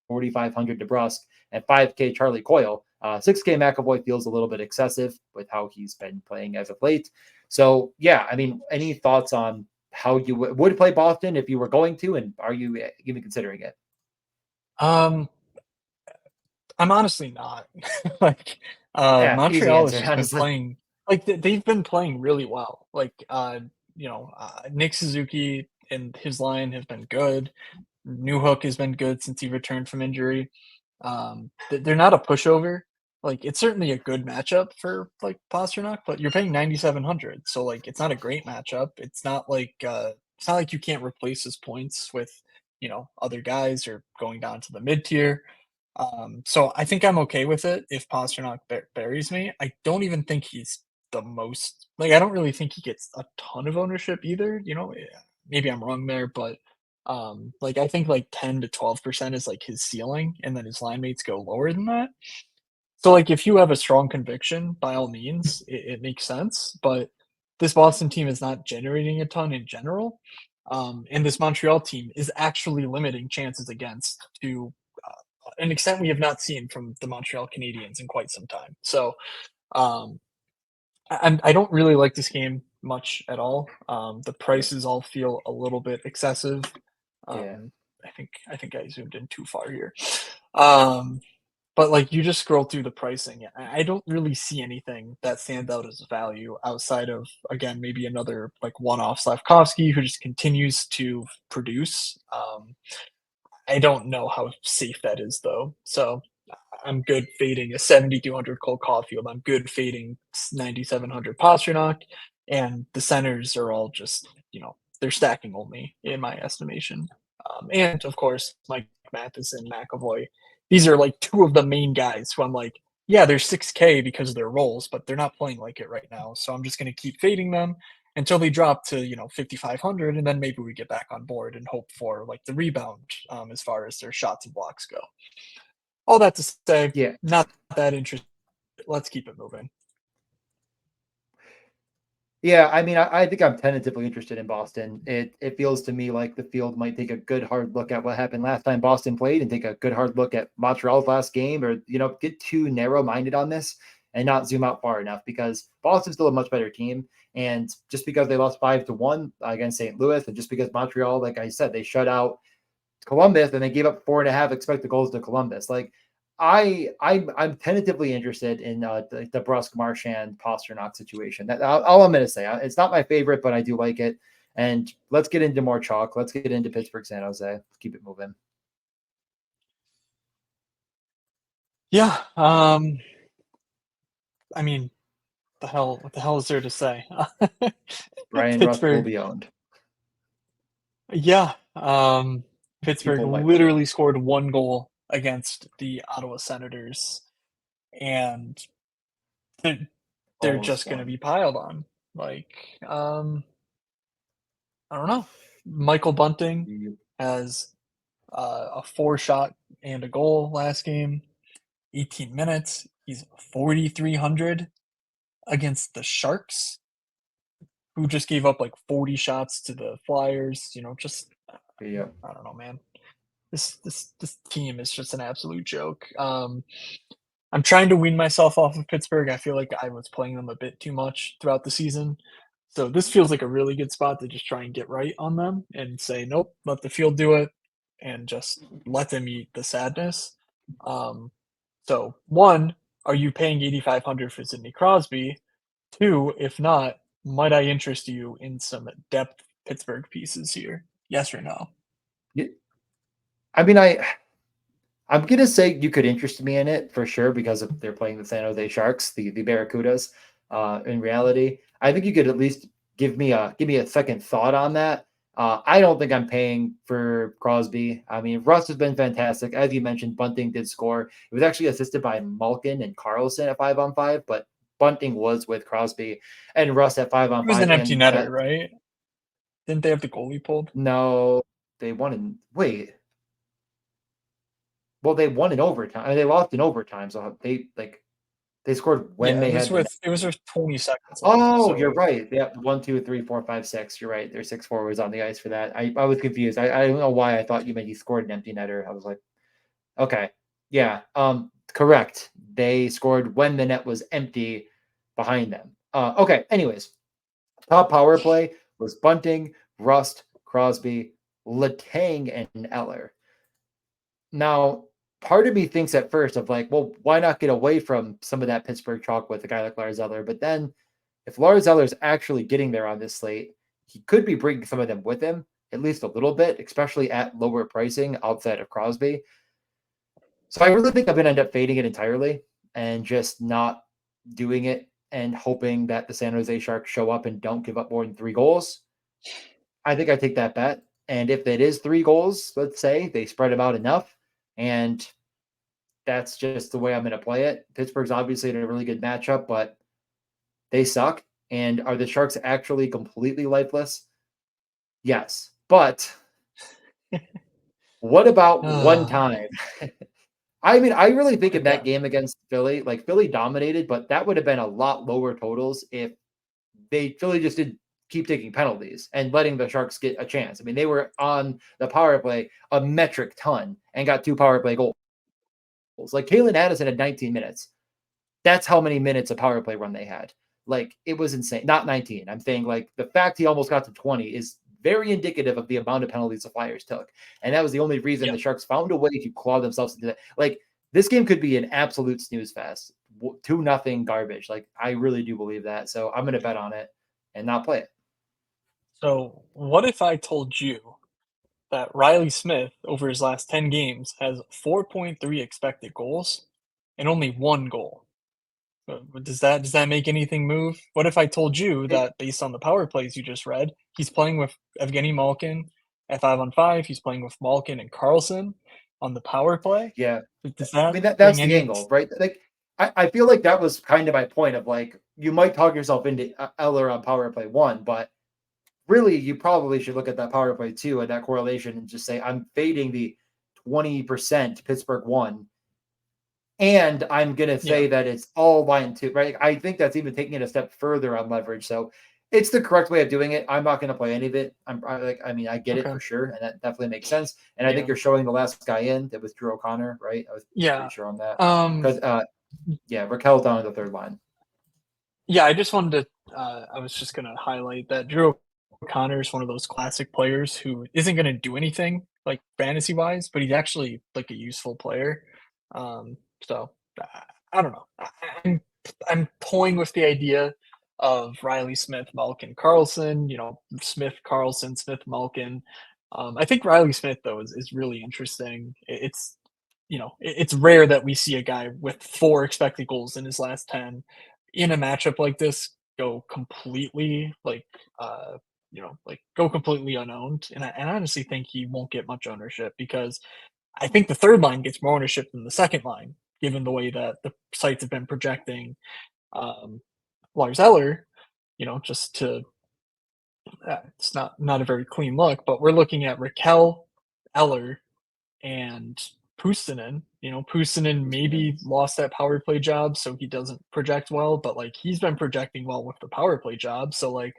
S2: 4,500 DeBrusque, and 5K Charlie Coyle. 6K McAvoy feels a little bit excessive with how he's been playing as of late. So, yeah, I mean, any thoughts on how you would play Boston if you were going to, and are you even considering it?
S1: Um, I'm honestly not. Like,
S2: Yeah, easy
S1: Montreal has
S2: answer,
S1: just been
S2: honestly.
S1: playing like they've been playing really well. Like, Nick Suzuki and his line have been good. Newhook has been good since he returned from injury. They're not a pushover. Like, it's certainly a good matchup for like Pastrnak, but you're paying 9,700, so like it's not a great matchup. It's not like you can't replace his points with other guys or going down to the mid tier. So I think I'm okay with it if Pastrnak buries me. I don't even think he's the most like I don't really think he gets a ton of ownership either. Maybe I'm wrong there, but like I think like 10 to 12% is like his ceiling, and then his line mates go lower than that. So like if you have a strong conviction, by all means, it makes sense. But this Boston team is not generating a ton in general. And this Montreal team is actually limiting chances against to an extent we have not seen from the Montreal Canadiens in quite some time. So um, I don't really like this game much at all. The
S2: Yeah.
S1: prices all feel a little bit excessive.
S2: Yeah.
S1: Um, I think I zoomed in too far here. Um, but like you just scroll through the pricing, I don't really see anything that stands out as value outside of again maybe another like one-off Slavkovsky who just continues to produce. I don't know how safe that is though. So I'm good fading a 7,200 Cole Caulfield. I'm good fading 9,700 Pastrnak, and the centers are all just they're stacking only in my estimation. And of course, Mike Matheson, McAvoy. These are like two of the main guys who I'm like, yeah, they're 6K because of their roles, but they're not playing like it right now. So I'm just going to keep fading them until they drop to 5,500, and then maybe we get back on board and hope for like the rebound as far as their shots and blocks go. All that to say,
S2: Yeah.
S1: not that interested. Let's keep it moving.
S2: Yeah, I mean, I think I'm tentatively interested in Boston. It feels to me like the field might take a good hard look at what happened last time Boston played and take a good hard look at Montreal's last game, or get too narrow minded on this and not zoom out far enough, because Boston's still a much better team. And just because they lost 5-1 against St. Louis, and just because Montreal, like I said, they shut out Columbus and they gave up 4.5 expected goals to Columbus. Like I'm tentatively interested in the Brusque Marchand Pasternak situation. That all I'm going to say. It's not my favorite, but I do like it. And let's get into more chalk. Let's get into Pittsburgh San Jose. Let's keep it moving.
S1: Yeah. I mean, what the hell is there to say?
S2: Brian Rust will
S1: Pittsburgh.
S2: be owned.
S1: Yeah. Pittsburgh
S2: People might believe.
S1: literally scored 1 goal against the Ottawa Senators, and they're
S2: Almost
S1: just going to
S2: won.
S1: be piled on. Like, I don't know. Michael Bunting has a 4-shot and a goal last game, 18 minutes. He's 4,300 against the Sharks, who just gave up like 40 shots to the Flyers. Just
S2: Yeah.
S1: I don't know, man. This team is just an absolute joke. I'm trying to wean myself off of Pittsburgh. I feel like I was playing them a bit too much throughout the season. So this feels like a really good spot to just try and get right on them and say, nope, let the field do it and just let them eat the sadness. So one, are you paying 8,500 for Sidney Crosby? Two, if not, might I interest you in some depth Pittsburgh pieces here? Yes or no?
S2: Yeah. I mean, I'm gonna say you could interest me in it for sure because of they're playing the San Jose Sharks, the Barracudas. In reality, I think you could at least give me a second thought on that. I don't think I'm paying for Crosby. I mean, Russ has been fantastic, as you mentioned. Bunting did score. It was actually assisted by Malkin and Carlson at 5-on-5, but Bunting was with Crosby and Russ at five on
S1: It was an
S2: five,
S1: empty
S2: and
S1: netter,
S2: that
S1: right? Didn't they have the goalie pulled?
S2: no, they won in wait. Well, they won in overtime. I mean, they lost in overtime, so they scored when
S1: Yeah,
S2: they had the.
S1: it was with 20 seconds left.
S2: Oh, you're
S1: So
S2: right. Yep, 1, 2, 3, 4, 5, 6. You're right. There's 6 forwards on the ice for that. I was confused. I don't know why I thought you meant he scored an empty netter. I was like, okay, yeah, correct. They scored when the net was empty behind them. Okay. Anyways, top power play was Bunting, Rust, Crosby, Letang, and Eller. Now, part of me thinks at first of like, well, why not get away from some of that Pittsburgh chalk with a guy like Lars Eller? But then if Lars Eller is actually getting there on this slate, he could be bringing some of them with him, at least a little bit, especially at lower pricing outside of Crosby. So I really think I'm going to end up fading it entirely and just not doing it and hoping that the San Jose Sharks show up and don't give up more than 3 goals. I think I take that bet. And if it is 3 goals, let's say they spread them out enough, and that's just the way I'm going to play it. Pittsburgh's obviously in a really good matchup, but they suck. And are the Sharks actually completely lifeless? Yes. But what about one
S1: uh,
S2: time? I mean, I really think in that
S1: again,
S2: game against Philly, like Philly dominated, but that would have been a lot lower totals if Philly just did keep taking penalties and letting the Sharks get a chance. I mean, they were on the power play a metric ton and got 2 power play goals. Like Kalen Addison had 19 minutes. That's how many minutes a power play run they had. Like it was insane. Not 19. I'm saying like the fact he almost got to 20 is very indicative of the amount of penalties the Flyers took. And that was the only reason
S1: yeah.
S2: the Sharks found a way to claw themselves into that. Like this game could be an absolute snooze fest. 2-0 garbage. Like I really do believe that. So I'm going to bet on it and not play it.
S1: So what if I told you that Riley Smith over his last 10 games has 4.3 expected goals and only 1 goal? Does that make anything move? What if I told you
S2: It
S1: that based on the power plays you just read, he's playing with Evgeny Malkin at 5-on-5, he's playing with Malkin and Carlson on the power play?
S2: yeah.
S1: Does
S2: I
S1: that
S2: mean that's
S1: bring
S2: the
S1: any
S2: angle, right? Like I feel like that was kind of my point of like you might talk yourself into Eller on power play 1, but really you probably should look at that power play 2 and that correlation and just say I'm fading the 20% Pittsburgh 1 And I'm going to
S1: Yeah.
S2: say that it's all line two, right? I think that's even taking it a step further on leverage. So it's the correct way of doing it. I'm not going to play any of it. I get it
S1: Okay.
S2: for sure. And that definitely makes sense. And I think
S1: Yeah.
S2: you're showing the last guy in that was Drew O'Connor, right? I was pretty
S1: Yeah.
S2: sure on that.
S1: Um,
S2: Because, yeah, Raquel down in the third line.
S1: yeah, I just wanted to, I was just gonna highlight that Drew O'Connor is one of those classic players who isn't gonna do anything, like, fantasy-wise, but he's actually, like, a useful player. So, I don't know. I'm I'm toying with the idea of Riley Smith, Malkin, Carlson, Smith, Carlson, Smith, Malkin. I think Riley Smith, though, is really interesting. It's rare that we see a guy with 4 expected goals in his last 10 in a matchup like this go completely, go completely unowned, and I honestly think he won't get much ownership because I think the third line gets more ownership than the second line, given the way that the sites have been projecting, um, Lars Eller, just to it's not a very clean look, but we're looking at Raquel, Eller, and Puustinen. Puustinen maybe lost that power play job, so he doesn't project well, but, like, he's been projecting well with the power play job, so, like,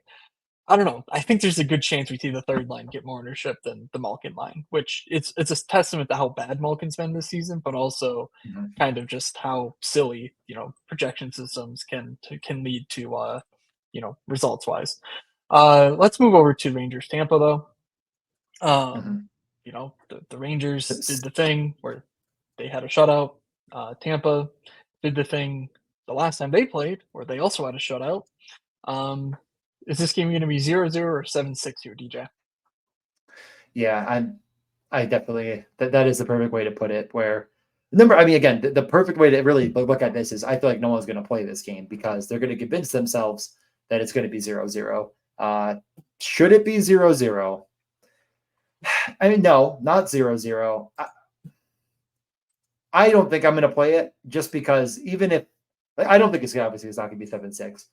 S1: I don't know. I think there's a good chance we see the third line get more ownership than the Malkin line, which it's a testament to how bad Malkin's been this season, but also
S2: Mhm.
S1: kind of just how silly, projection systems can lead to, results wise. Let's move over to Rangers Tampa though. Um,
S2: Mhm.
S1: the Rangers did the thing where they had a shutout. Tampa did the thing the last time they played where they also had a shutout. Um, is this game going to be 0-0 or 7-6 here, DJ?
S2: Yeah, I definitely that is the perfect way to put it. Where number, I mean, again, the perfect way to really look at this is I feel like no one's going to play this game because they're going to convince themselves that it's going to be 0-0. Should it be 0-0? I mean, no, not 0-0. I don't think I'm going to play it just because even if I don't think it's not going to be 7-6,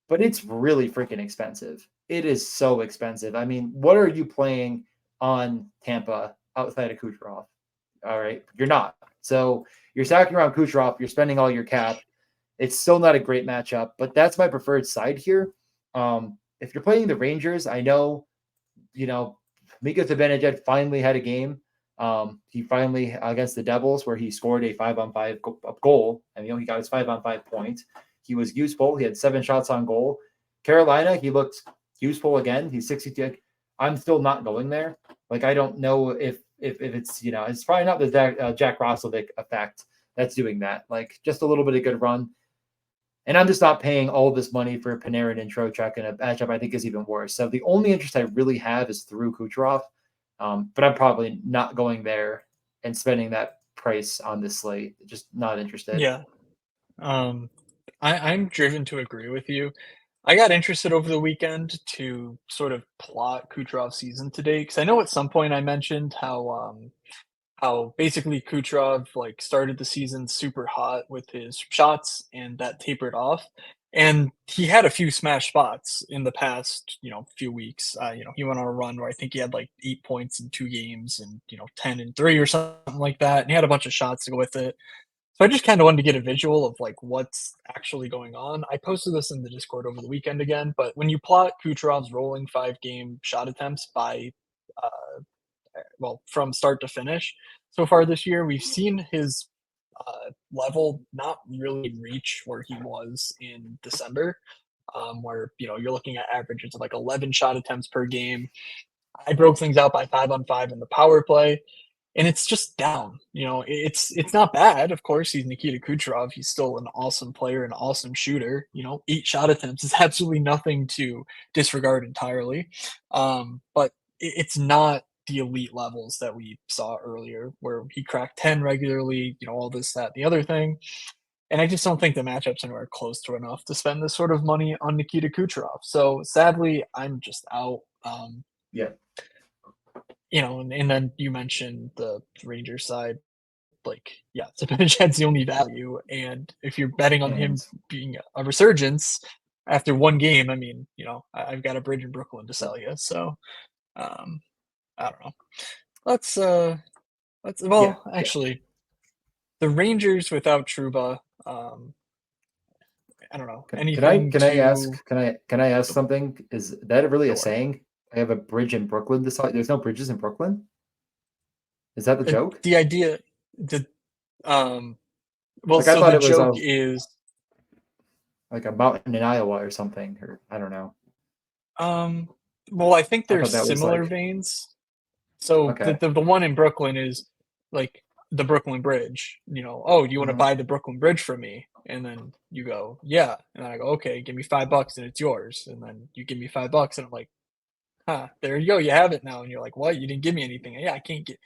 S2: but it's really freaking expensive. It is so expensive. I mean, what are you playing on Tampa outside of Kucherov? All right, you're not. So you're stacking around Kucherov. You're spending all your cap. It's still not a great matchup, but that's my preferred side here. If you're playing the Rangers, I know, Mika Zibanejad finally had a game. He finally against the Devils where he scored a 5-on-5 goal, and he got his 5-on-5 point. He was useful. He had 7 shots on goal. Carolina, he looked useful again. He's 62. I'm still not going there. Like I don't know if it's it's probably not the Jack Roslovic effect that's doing that. Like just a little bit of good run. And I'm just not paying all this money for Panarin and Trocheck in a matchup I think is even worse. So the only interest I really have is through Kucherov, but I'm probably not going there and spending that price on this slate. Just not interested.
S1: Yeah. Um, I'm driven to agree with you. I got interested over the weekend to sort of plot Kucherov's season today because I know at some point I mentioned how basically Kucherov like started the season super hot with his shots and that tapered off. And he had a few smash spots in the past, few weeks. He went on a run where I think he had like 8 points in 2 games and 10 and 3 or something like that. And he had a bunch of shots to go with it. So I just kind of wanted to get a visual of like what's actually going on. I posted this in the Discord over the weekend again, but when you plot Kucherov's rolling 5 game shot attempts by from start to finish so far this year, we've seen his level not really reach where he was in December, where you're looking at averages of like 11 shot attempts per game. I broke things out by 5-on-5 in the power play, and it's just down. It's not bad. Of course, he's Nikita Kucherov. He's still an awesome player, an awesome shooter. 8 shot attempts is absolutely nothing to disregard entirely. But it's not the elite levels that we saw earlier, where he cracked 10 regularly. All this, that, the other thing. And I just don't think the matchups anywhere close to enough to spend this sort of money on Nikita Kucherov. So sadly, I'm just out.
S2: Yeah.
S1: And then you mentioned the Rangers side, like, yeah, Zibanejad's the only value, and if you're betting on
S2: And
S1: him being a resurgence after 1 game, I mean, I've got a bridge in Brooklyn to sell you, so, um, I don't know. Let's,
S2: yeah,
S1: well,
S2: yeah.
S1: actually, the Rangers without Trouba. I don't know
S2: Can I
S1: anything
S2: can I
S1: to
S2: ask can I ask something? Is that really a
S1: sure.
S2: saying? I have a bridge in Brooklyn. There's no bridges in Brooklyn. Is that the joke?
S1: The idea, the um, well,
S2: Like I
S1: so
S2: thought
S1: the
S2: it was
S1: joke is
S2: like a mountain in Iowa or something, or I don't know.
S1: um, well, I think
S2: I
S1: there's
S2: thought that was
S1: similar
S2: like
S1: veins. So
S2: okay.
S1: the one in Brooklyn is like the Brooklyn Bridge. Oh, do you want to
S2: Mhm.
S1: buy the Brooklyn Bridge from me? And then you go, yeah. And then I go, okay, give me $5 and it's yours. And then you give me $5 and I'm like, huh, there you go, you have it now. And you're like, what? You didn't give me anything. Yeah, I can't get.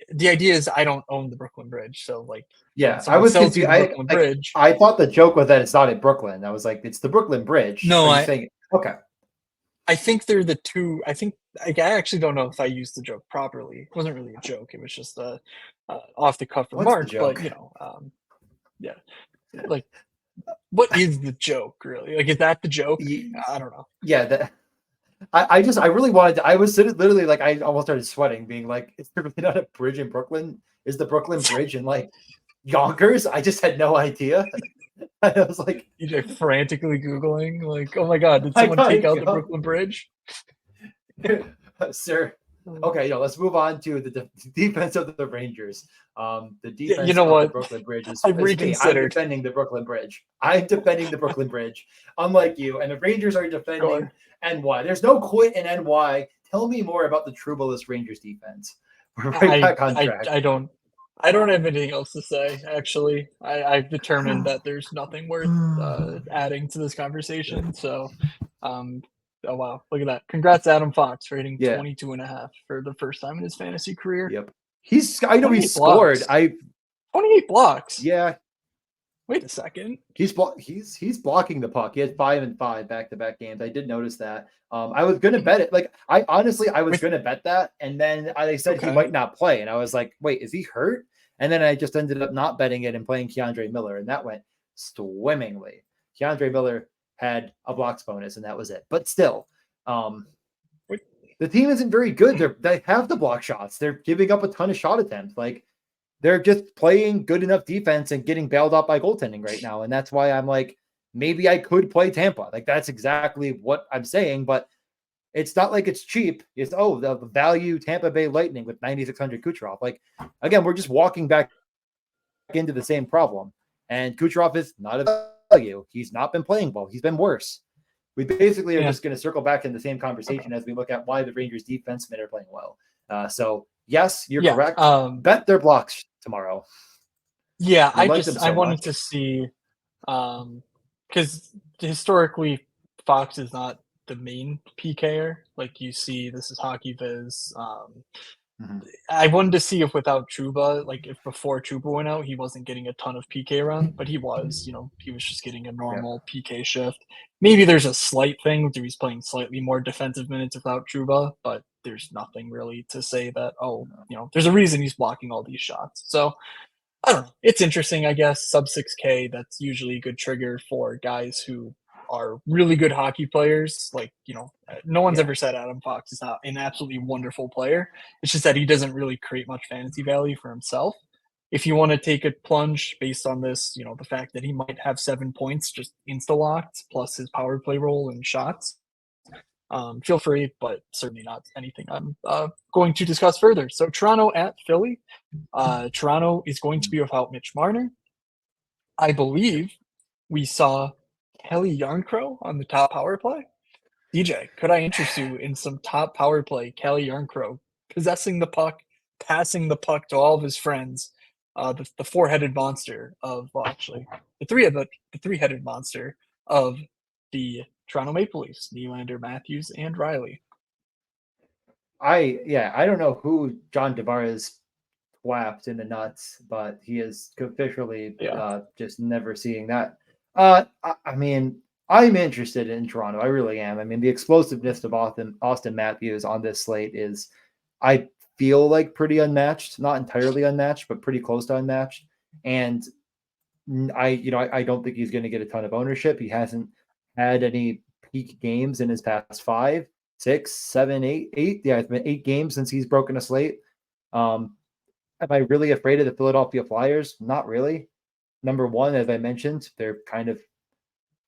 S1: The idea is I don't own the Brooklyn Bridge, so like when
S2: Yeah, I
S1: someone
S2: was
S1: sells you
S2: confused.
S1: the Brooklyn Bridge,
S2: I thought the joke was that it's not in Brooklyn. I was like, it's the Brooklyn Bridge.
S1: no,
S2: Are you saying okay?
S1: I think they're the two. I think I actually don't know if I used the joke properly. It wasn't really a joke. It was just a off the cuff
S2: What's the
S1: remark. But
S2: joke?
S1: yeah, like what is the joke really? Like, is that the joke? I don't know.
S2: Yeah, I really wanted to. I was sitting literally like I almost started sweating, being like, "Is there really not a bridge in Brooklyn? Is the Brooklyn Bridge in like Yonkers?" I just had no idea. I was like,
S1: You like frantically googling, like, oh my god, did
S2: "I
S1: someone take
S2: gotta
S1: out the
S2: go,
S1: Brooklyn Bridge?
S2: sir." Okay, let's move on to the defense of the Rangers. The
S1: Yeah, you
S2: defense
S1: know
S2: of the
S1: what?
S2: Brooklyn Bridge
S1: I've
S2: is me. I'm
S1: reconsidered.
S2: defending the Brooklyn Bridge. I'm defending the Brooklyn Bridge, unlike you. And the Rangers are defending
S1: Sure.
S2: NY. There's no quit in NY. Tell me more about the Troubleless Rangers defense. We're right
S1: I
S2: back on
S1: I
S2: track.
S1: I don't have anything else to say. Actually, I've determined that there's nothing worth adding to this conversation. So, um, oh wow, look at that! Congrats, Adam Fox, for hitting
S2: Yeah.
S1: 22.5 for the first time in his fantasy career.
S2: Yep. I know he
S1: 28
S2: scored.
S1: blocks. 28 blocks.
S2: Yeah,
S1: Wait a second.
S2: he's blocking the puck. He had 5 and 5 back-to-back games. I did notice that. I was gonna bet it. Like I was
S1: With
S2: gonna bet that, and then I said he
S1: okay,
S2: might not play, and I was like, wait, is he hurt? And then I just ended up not betting it and playing Keandre Miller, and that went swimmingly. Keandre Miller had a blocks bonus, and that was it. But still, um,
S1: wait,
S2: the team isn't very good. They have the block shots. They're giving up a ton of shot attempts. Like they're just playing good enough defense and getting bailed out by goaltending right now. And that's why I'm like, maybe I could play Tampa. Like that's exactly what I'm saying, but it's not like it's cheap. It's the value Tampa Bay Lightning with 9,600 Kucherov. Like again, we're just walking back into the same problem. And Kucherov is not a value. He's not been playing well. He's been worse. We basically are
S1: yeah,
S2: just going to circle back in the same conversation as we look at why the Rangers defensemen are playing well. So yes, you're
S1: yeah,
S2: correct. Bet their blocks tomorrow.
S1: yeah.
S2: You like them
S1: I
S2: so
S1: wanted
S2: much.
S1: to see because historically Fox is not the main PKer. Like you see, this is Hockey Viz.
S2: Mhm.
S1: I wanted to see if without Chuba, like if before Chuba went out, he wasn't getting a ton of PK run, but he was. He was just getting a
S2: Yeah.
S1: normal PK shift. Maybe there's a slight thing where he's playing slightly more defensive minutes without Chuba, but there's nothing really to say that there's a reason he's blocking all these shots. So I don't know. It's interesting, I guess. Sub 6K, that's usually a good trigger for guys who are really good hockey players. Like, no one's
S2: Yeah.
S1: ever said Adam Fox is not an absolutely wonderful player. It's just that he doesn't really create much fantasy value for himself. If you want to take a plunge based on this, the fact that he might have 7 points just insta locked plus his power play role and shots, feel free, but certainly not anything I'm going to discuss further. So Toronto at Philly. Toronto is going to be without Mitch Marner. I believe we saw Kelly Yarncrow on the top power play. DJ, could I interest you in some top power play Kelly Yarncrow possessing the puck, passing the puck to all of his friends? The four-headed monster of actually the three-headed monster of the Toronto Maple Leafs, Nylander, Matthews, and Riley.
S2: I don't know who John Tavares whapped in the nuts, but he is officially
S1: Yeah.
S2: just never seeing that. I mean, I'm interested in Toronto. I really am. I mean, the explosiveness of Austin Matthews on this slate is, I feel like pretty unmatched. Not entirely unmatched, but pretty close to unmatched. And I don't think he's going to get a ton of ownership. He hasn't had any peak games in his past 5, 6, 7, 8. Yeah, it's been 8 games since he's broken a slate. Um, Am I really afraid of the Philadelphia Flyers? Not really. Number one, as I mentioned, they're kind of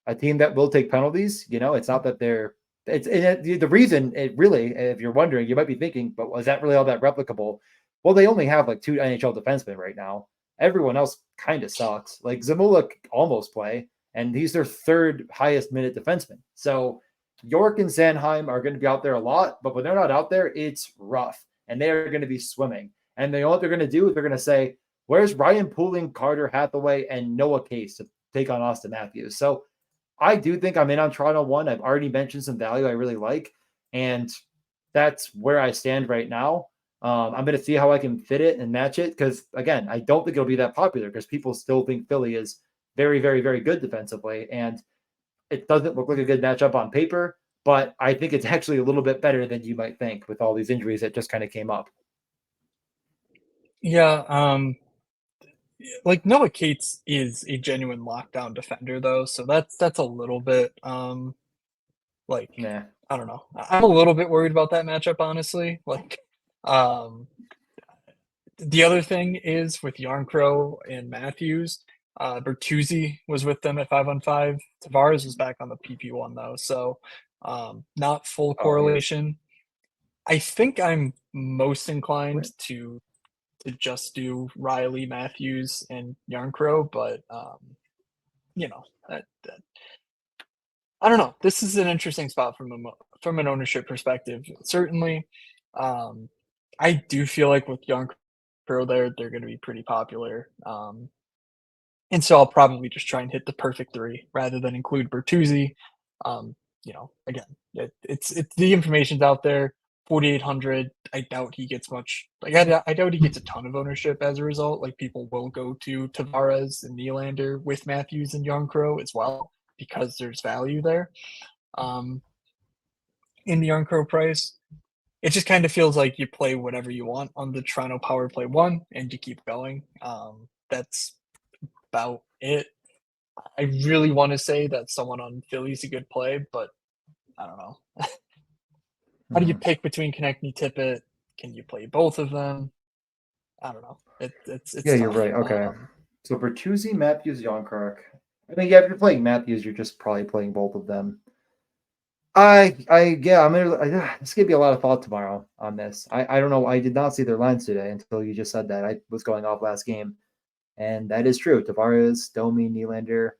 S2: a team that will take penalties. It's not that they're the reason it really, if you're wondering, you might be thinking, but was that really all that replicable? Well, they only have like 2 NHL defensemen right now. Everyone else kind of sucks. Like Zamula almost play, and he's their 3rd highest minute defenseman. So York and Sanheim are going to be out there a lot, but when they're not out there, it's rough, and they are going to be swimming. And they know what they're going to do. They're going to say, "Where's Ryan Pooling, Carter Hathaway, and Noah Case to take on Austin Matthews?" So I do think I'm in on Toronto 1. I've already mentioned some value I really like, and that's where I stand right now. I'm going to see how I can fit it and match it because, again, I don't think it'll be that popular because people still think Philly is very, very, very good defensively, and it doesn't look like a good matchup on paper, but I think it's actually a little bit better than you might think with all these injuries that just kind of came up.
S1: Yeah, like Noah Cates is a genuine lockdown defender though, so that's a little bit like
S2: Nah.
S1: I don't know. I'm a little bit worried about that matchup, honestly. Like, um, the other thing is with Yarncrow and Matthews, Bertuzzi was with them at 5-on-5. Tavares was back on the PP1 though, so not full
S2: Oh, he is.
S1: correlation. I think I'm most inclined to just do Riley, Matthews, and Yarncrow, but that I don't know. This is an interesting spot from an ownership perspective. Certainly, um, I do feel like with Yarncrow there, they're going to be pretty popular. And so I'll probably just try and hit the perfect 3 rather than include Bertuzzi. Again, it's the information's out there. 4,800. I doubt he gets much. Like I doubt he gets a ton of ownership as a result. Like people will go to Tavares and Nylander with Matthews and Yarncrow as well because there's value there. Um, in the Yarncrow price, it just kind of feels like you play whatever you want on the Toronto Power Play 1 and you keep going. That's about it. I really want to say that someone on Philly's a good play, but I don't know. How do you
S2: Mhm.
S1: pick between Konechny, Tippett? Can you play both of them? I don't know. It's
S2: Yeah, you're
S1: tough.
S2: right. Okay. So Bertuzzi, Matthews, Yonkirk. I mean, yeah, if you're playing Matthews, you're just probably playing both of them. Yeah, This gonna be a lot of thought tomorrow on this. I don't know. I did not see their lines today until you just said that. I was going off last game, and that is true. Tavares, Domi, Nylander.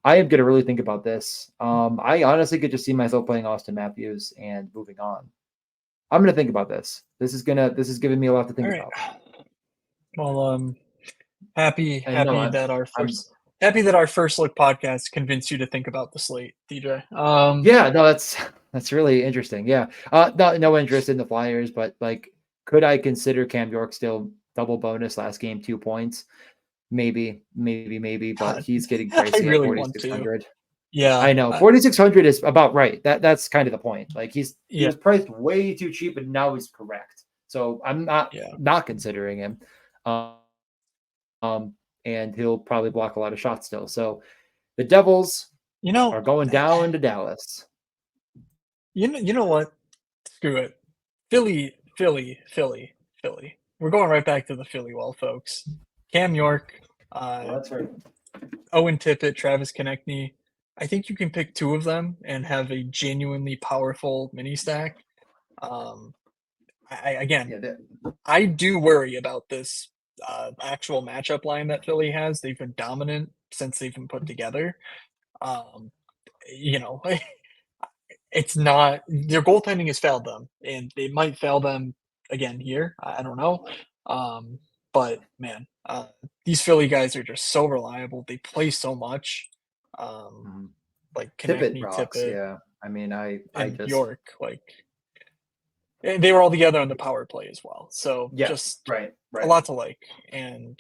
S2: I am gonna really think about this. I honestly could just see myself playing Austin Matthews and moving on. I'm gonna think about this. This is giving me a lot to
S1: All
S2: think
S1: right.
S2: about.
S1: Well, happy
S2: And no,
S1: happy that
S2: I'm
S1: our first look podcast convinced you to think about the slate, DJ.
S2: Yeah, no, that's really interesting. Yeah. No interest in the Flyers, but like could I consider Cam York still double bonus last game 2 points? Maybe, but
S1: God,
S2: he's getting
S1: I
S2: pricey at
S1: really want to.
S2: 4,600.
S1: Yeah,
S2: I know 4,600 is about right. That's kind of the point. Like he
S1: yeah,
S2: was priced way too cheap, and now he's correct. So I'm
S1: yeah.
S2: not considering him. Um, and he'll probably block a lot of shots still. So the Devils
S1: You know,
S2: are going down to Dallas.
S1: you know what? Screw it. Philly. We're going right back to the Philly well, folks. Cam York,
S2: Well,
S1: uh,
S2: that's right.
S1: Owen Tippett, Travis Konechny. I think you can pick 2 of them and have a genuinely powerful mini stack. Um, again,
S2: Yeah,
S1: I do worry about this actual matchup line that Philly has. They've been dominant since they've been put together. Um, you know, it's not their goaltending has failed them, and they might fail them again here. I don't know. But man, these Philly guys are just so reliable. They play so much. Um,
S2: Mhm.
S1: like
S2: Tippett
S1: Konechny,
S2: rocks.
S1: Tippett,
S2: Yeah. I mean, I
S1: and
S2: just
S1: York. Like and they were all together on the power play as well. So
S2: yes,
S1: just
S2: right,
S1: a
S2: right.
S1: lot to like. And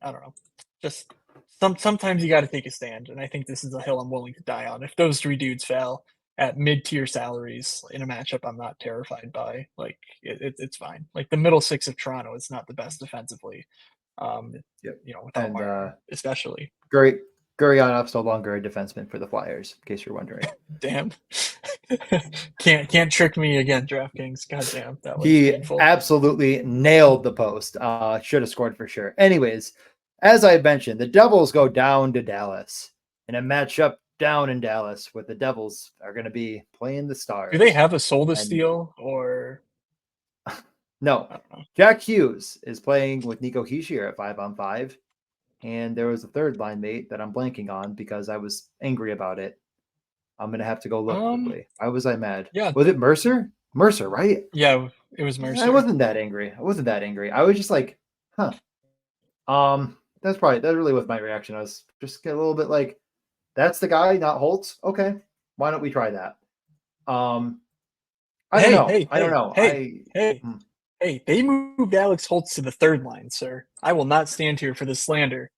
S1: I don't know. Just sometimes you got to take a stand, and I think this is a hill I'm willing to die on. If those 3 dudes fail at mid-tier salaries in a matchup I'm not terrified by, like it's fine. Like the middle 6 of Toronto is not the best defensively. Um,
S2: Yep.
S1: without
S2: And
S1: Marner, especially.
S2: Gurry Gurrianov's no longer a defenseman for the Flyers, in case you're wondering.
S1: Damn. Can't trick me again, DraftKings. Goddamn, that was
S2: He
S1: painful.
S2: absolutely nailed the post. Should have scored for sure. Anyways, as I mentioned, the Devils go down to Dallas in a matchup down in Dallas with the Devils are going to be playing the
S1: Do they
S2: Stars.
S1: have a soul to
S2: And
S1: steal or
S2: no,
S1: I don't know?
S2: Jack Hughes is playing with Nico Hischier at 5-on-5. And there was a third line mate that I'm blanking on because I was angry about it. I'm going to have to go look
S1: Um,
S2: quickly. Why was I mad?
S1: yeah,
S2: Was it Mercer? Mercer, right?
S1: yeah, it was
S2: I
S1: Mercer.
S2: wasn't that angry. I wasn't that angry. I was just like, huh. That really was my reaction. I was just a little bit like, that's the guy, not Holtz. Okay, why don't we try that? Um, I don't
S1: Hey,
S2: know.
S1: hey,
S2: I don't
S1: hey,
S2: know.
S1: hey, hey, hey! They moved Alex Holtz to the third line, sir. I will not stand here for this slander.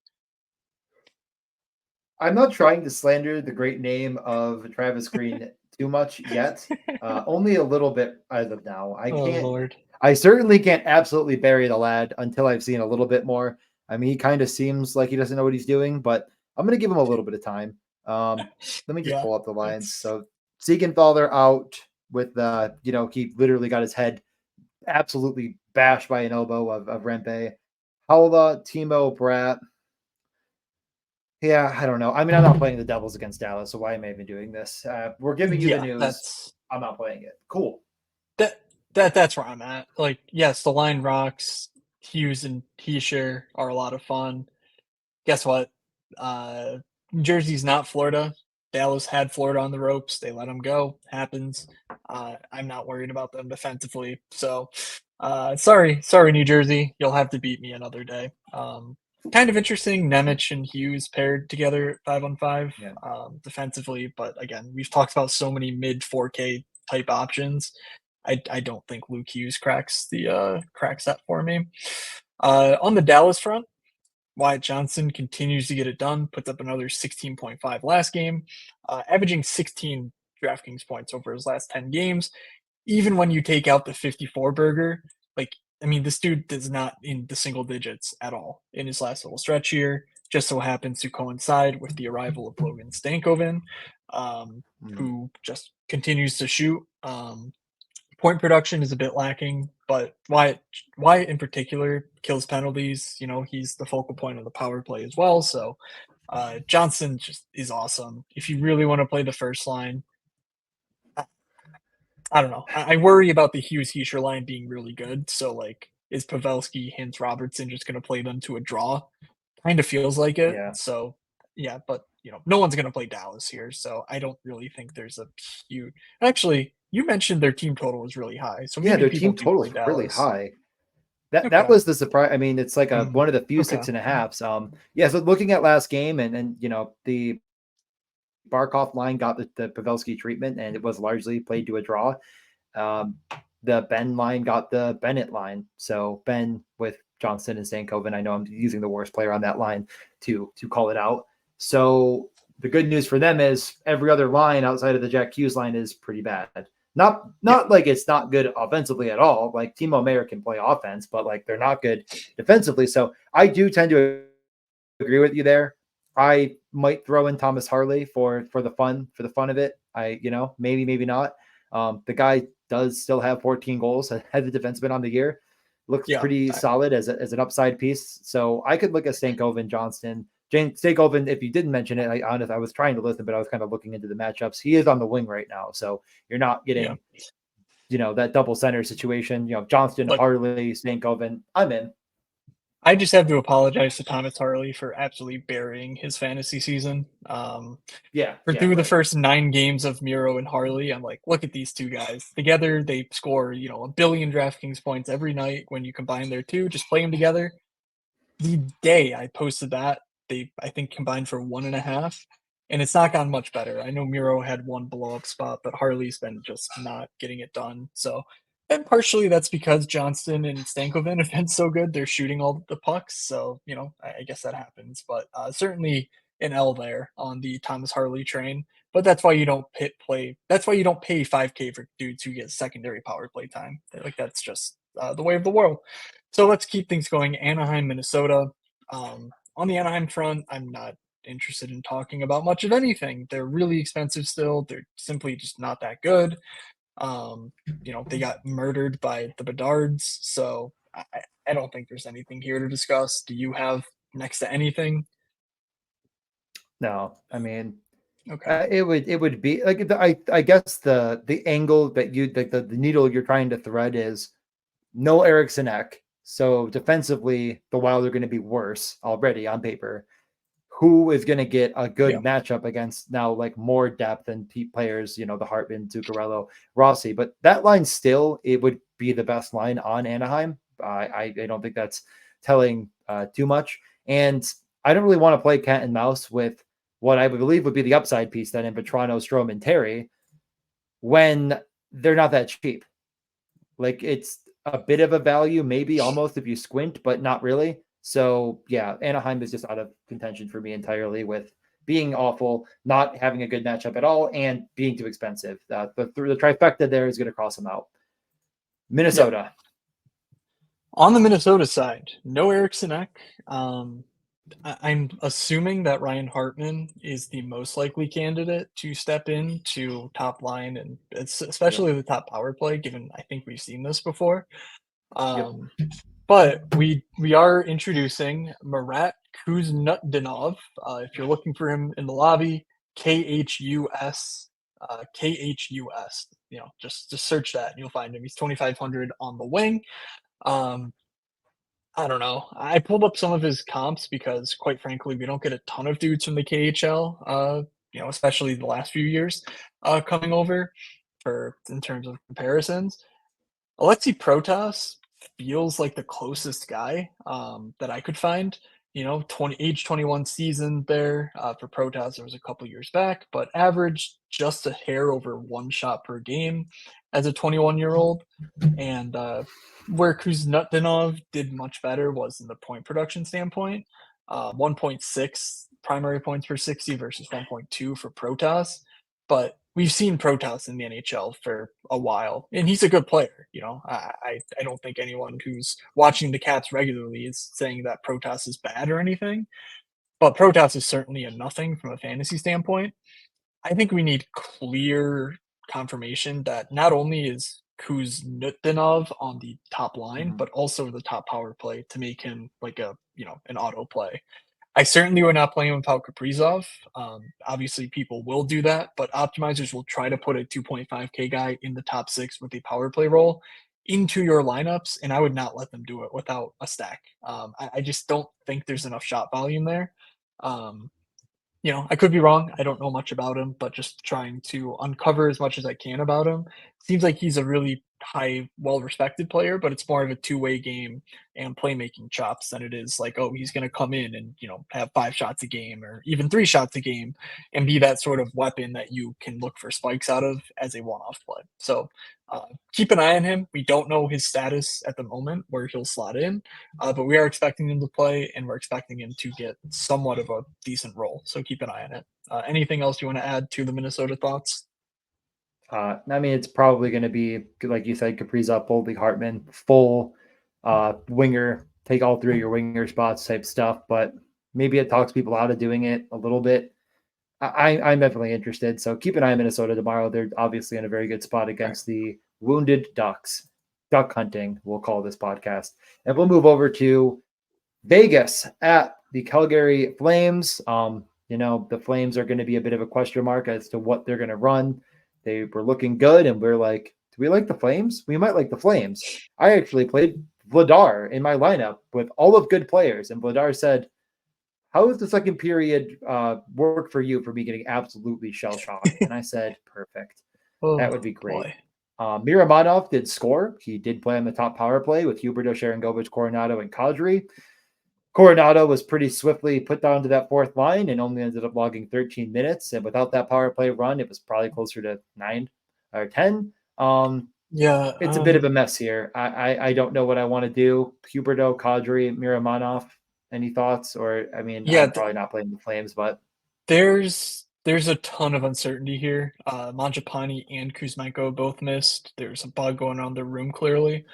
S2: I'm not trying to slander the great name of Travis Green too much yet. Only a little bit as of now. I
S1: Oh
S2: can't.
S1: Lord.
S2: I certainly can't absolutely bury the lad until I've seen a little bit more. I mean, he kind of seems like he doesn't know what he's doing, but I'm going to give him a little bit of time. Let me just
S1: Yeah,
S2: pull up the lines.
S1: that's
S2: So Siegenthaler out with he literally got his head absolutely bashed by an elbow of Rempe. Haula, Timo, Brat. Yeah, I don't know. I mean, I'm not playing the Devils against Dallas, so why am I even doing this? We're giving you the
S1: yeah,
S2: news.
S1: that's
S2: I'm not playing it. Cool.
S1: that that's where I'm at. Like, yes, the line rocks. Hughes and Heischer are a lot of fun. Guess what? New Jersey's not Florida. Dallas had Florida on the ropes. They let them go. Happens. I'm not worried about them defensively. So, sorry, New Jersey. You'll have to beat me another day. Kind of interesting. Nemec and Hughes paired together at 5-on-5
S2: Yeah.
S1: defensively, but again, we've talked about so many mid 4K type options. I don't think Luke Hughes cracks that for me. On the Dallas front, Wyatt Johnson continues to get it done, puts up another 16.5 last game, averaging 16 DraftKings points over his last 10 games. Even when you take out the 54 burger, like, I mean, this dude is not in the single digits at all in his last little stretch here. Just so happens to coincide with the arrival of Logan Stankoven,
S2: Mm.
S1: who just continues to shoot. Point production is a bit lacking, but Wyatt in particular kills penalties. You know, he's the focal point of the power play as well. So Johnson just is awesome. If you really want to play the first line, I, I don't know. I worry about the Hughes Heischer line being really good. So like, is Pavelski, Hintz, Robertson just going to play them to a draw? Kind of feels like it.
S2: Yeah.
S1: So yeah, but no one's going to play Dallas here. So I don't really think there's a huge. Actually, you mentioned their team total was really high, so
S2: Yeah,
S1: maybe
S2: their
S1: people
S2: team
S1: do
S2: total
S1: play
S2: is really
S1: Dallas.
S2: high. That
S1: Okay.
S2: was the surprise. I mean, it's like one of the few
S1: Okay.
S2: 6.5s. Yeah. So looking at last game and the Barkov line got the Pavelski treatment, and it was largely played to a draw. Um, the Ben line got the Bennett line. So Ben with Johnston and Stankoven. I know I'm using the worst player on that line to call it out. So the good news for them is every other line outside of the Jack Hughes line is pretty bad. Not
S1: Yeah.
S2: not like it's not good offensively at all. Like Timo Meyer can play offense, but like they're not good defensively. So I do tend to agree with you there. I might throw in Thomas Harley for the fun of it. Maybe not. The guy does still have 14 goals, had the defenseman on the year. Looks
S1: Yeah.
S2: pretty solid as an upside piece. So I could look at Stankoven, Johnston. Stankoven, if you didn't mention it, I was trying to listen, but I was kind of looking into the matchups. He is on the wing right now, so you're not
S1: Yeah.
S2: getting that double center situation. Johnston,
S1: Look,
S2: Harley, Stankoven. I'm in.
S1: I just have to apologize to Thomas Harley for absolutely burying his fantasy season.
S2: Yeah,
S1: For
S2: yeah,
S1: through the
S2: right.
S1: first 9 games of Miro and Harley, I'm like, look at these two guys together. They score, a billion DraftKings points every night. When you combine their two, just play them together. The day I posted that, they I think combined for 1.5, and it's not gotten much better. I know Miro had one blow up spot, but Harley's been just not getting it done. So, and partially that's because Johnston and Stankoven have been so good; they're shooting all the pucks. So I guess that happens. But certainly an L there on the Thomas Harley train. But that's why you don't play. That's why you don't pay 5K for dudes who get secondary power play time. Like that's just the way of the world. So let's keep things going. Anaheim, Minnesota. On the Anaheim front, I'm not interested in talking about much of anything. They're really expensive still. They're simply just not that good. Um, they got murdered by the Bedards, so I don't think there's anything here to discuss. Do you have next to anything?
S2: No, I mean,
S1: Okay.
S2: it would be like I guess the angle that you the needle you're trying to thread is no Eriksson Ek. So defensively, the Wild are going to be worse already on paper. Who is going to get a
S1: Yeah.
S2: good matchup against now like more depth and players, the Hartman, Zuccarello, Rossi. But that line still, it would be the best line on Anaheim. I don't think that's telling too much. And I don't really want to play cat and mouse with what I believe would be the upside piece then in Petrano, Strome, and Terry when they're not that cheap. Like it's a bit of a value, maybe almost if you squint, but not really. So yeah, Anaheim is just out of contention for me entirely with being awful, not having a good matchup at all, and being too expensive. The trifecta there is going to cross them out.
S1: Yeah.
S2: Minnesota.
S1: On the Minnesota side, no Eriksson Ek. I'm assuming that Ryan Hartman is the most likely candidate to step in to top line, and it's
S2: Yep.
S1: especially the top power play, given I think we've seen this before.
S2: Yep.
S1: But we are introducing Marat Kuznetsov. If you're looking for him in the lobby, KHUS, KHUS. Just search that and you'll find him. He's 2,500 on the wing. Um, I don't know. I pulled up some of his comps because, quite frankly, we don't get a ton of dudes from the KHL. Especially the last few years, coming over for in terms of comparisons. Alexi Protas feels like the closest guy that I could find. 21 season there for Protas. There was a couple years back, but averaged just a hair over 1 shot per game as a 21-year-old. And where Kuznetsov did much better was in the point production standpoint. 1.6 primary points per 60 versus 1.2 for Protas. But we've seen Protas in the NHL for a while, and he's a good player. I don't think anyone who's watching the Caps regularly is saying that Protas is bad or anything, but Protas is certainly a nothing from a fantasy standpoint. I think we need clear confirmation that not only is Kuznetsov on the top line,
S2: Mhm.
S1: but also the top power play to make him like an auto play. I certainly would not play him without Kaprizov. Obviously, people will do that, but optimizers will try to put a 2.5K guy in the top six with a power play role into your lineups, and I would not let them do it without a stack. I just don't think there's enough shot volume there. Um, I could be wrong. I don't know much about him, but just trying to uncover as much as I can about him. Seems like he's a really high, well-respected player, but it's more of a two-way game and playmaking chops than it is like, oh, he's going to come in and, have 5 shots a game or even 3 shots a game and be that sort of weapon that you can look for spikes out of as a one-off play. So keep an eye on him. We don't know his status at the moment where he'll slot in, but we are expecting him to play, and we're expecting him to get somewhat of a decent role. So keep an eye on it. Anything else you want to add to the Minnesota thoughts?
S2: I mean, it's probably going to be like you said, Kaprizov, Boldy, Hartman, full winger, take all three of your winger spots type stuff. But maybe it talks people out of doing it a little bit. I'm definitely interested. So keep an eye on Minnesota tomorrow. They're obviously in a very good spot
S1: Right.
S2: against the Wounded Ducks. Duck hunting, we'll call this podcast. And we'll move over to Vegas at the Calgary Flames. The Flames are going to be a bit of a question mark as to what they're going to run. They were looking good, and we're like, do we like the Flames? We might like the Flames. I actually played Vladar in my lineup with all of good players, and Vladar said, how does the second period work for you for me getting absolutely shell shocked? And I said, perfect. That would
S1: Oh
S2: be great.
S1: boy.
S2: Miramanov did score. He did play on the top power play with Huberto, Sharangovich, Coronado, and Kadri. Coronado was pretty swiftly put down to that fourth line and only ended up logging 13 minutes. And without that power play run, it was probably closer to 9 or 10.
S1: Yeah.
S2: It's a bit of a mess here. I don't know what I want to do. Huberto, Kadri, Miramanov. Any thoughts? Or I mean,
S1: Yeah.
S2: I'm probably not playing the Flames, but
S1: There's a ton of uncertainty here. Mangiapane and Kuzmenko both missed. There's a bug going around the room clearly.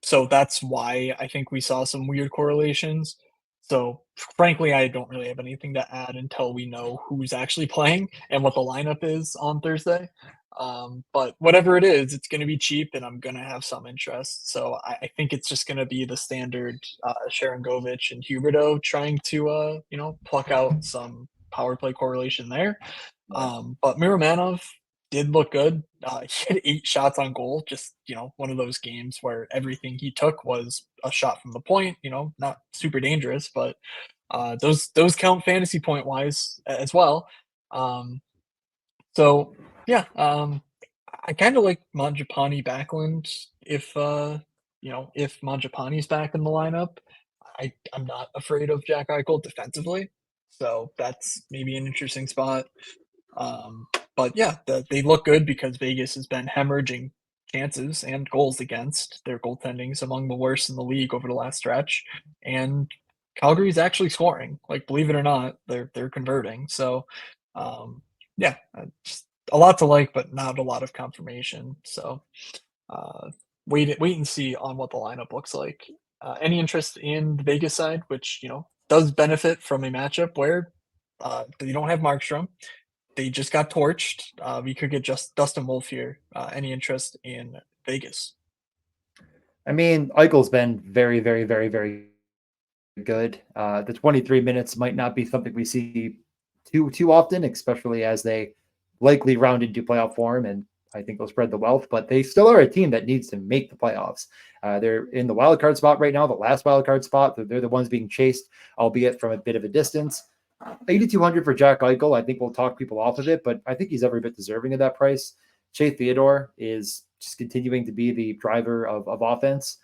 S1: So that's why I think we saw some weird correlations. So, frankly, I don't really have anything to add until we know who's actually playing and what the lineup is on Thursday. But whatever it is, it's going to be cheap, and I'm going to have some interest. So I think it's just going to be the standard Sharangovich and Huberto trying to, pluck out some power play correlation there.
S2: Yeah.
S1: But Miramanov did look good. He had 8 shots on goal, just, one of those games where everything he took was a shot from the point, not super dangerous, but those count fantasy point wise as well. Um, so yeah, I kind of like Manjapani Backlund if Manjapani's back in the lineup. I'm not afraid of Jack Eichel defensively, so that's maybe an interesting spot. Um, but yeah, they look good because Vegas has been hemorrhaging chances and goals against. Their goaltending's among the worst in the league over the last stretch, and Calgary's actually scoring. Like, believe it or not, they're converting. So, yeah, just a lot to like, but not a lot of confirmation. So, uh, wait and see on what the lineup looks like. Any interest in the Vegas side, which does benefit from a matchup where you don't have Markstrom, they just got torched. We could get just Dustin Wolf here. Any interest in Vegas?
S2: I mean, Eichel's been very, very, very, very good. The 23 minutes might not be something we see too often, especially as they likely round into playoff form, and I think they'll spread the wealth. But they still are a team that needs to make the playoffs. They're in the wild card spot right now, the last wild card spot. They're the ones being chased, albeit from a bit of a distance. 8,200 for Jack Eichel. I think we'll talk people off of it, but I think he's every bit deserving of that price. Shea Theodore is just continuing to be the driver of offense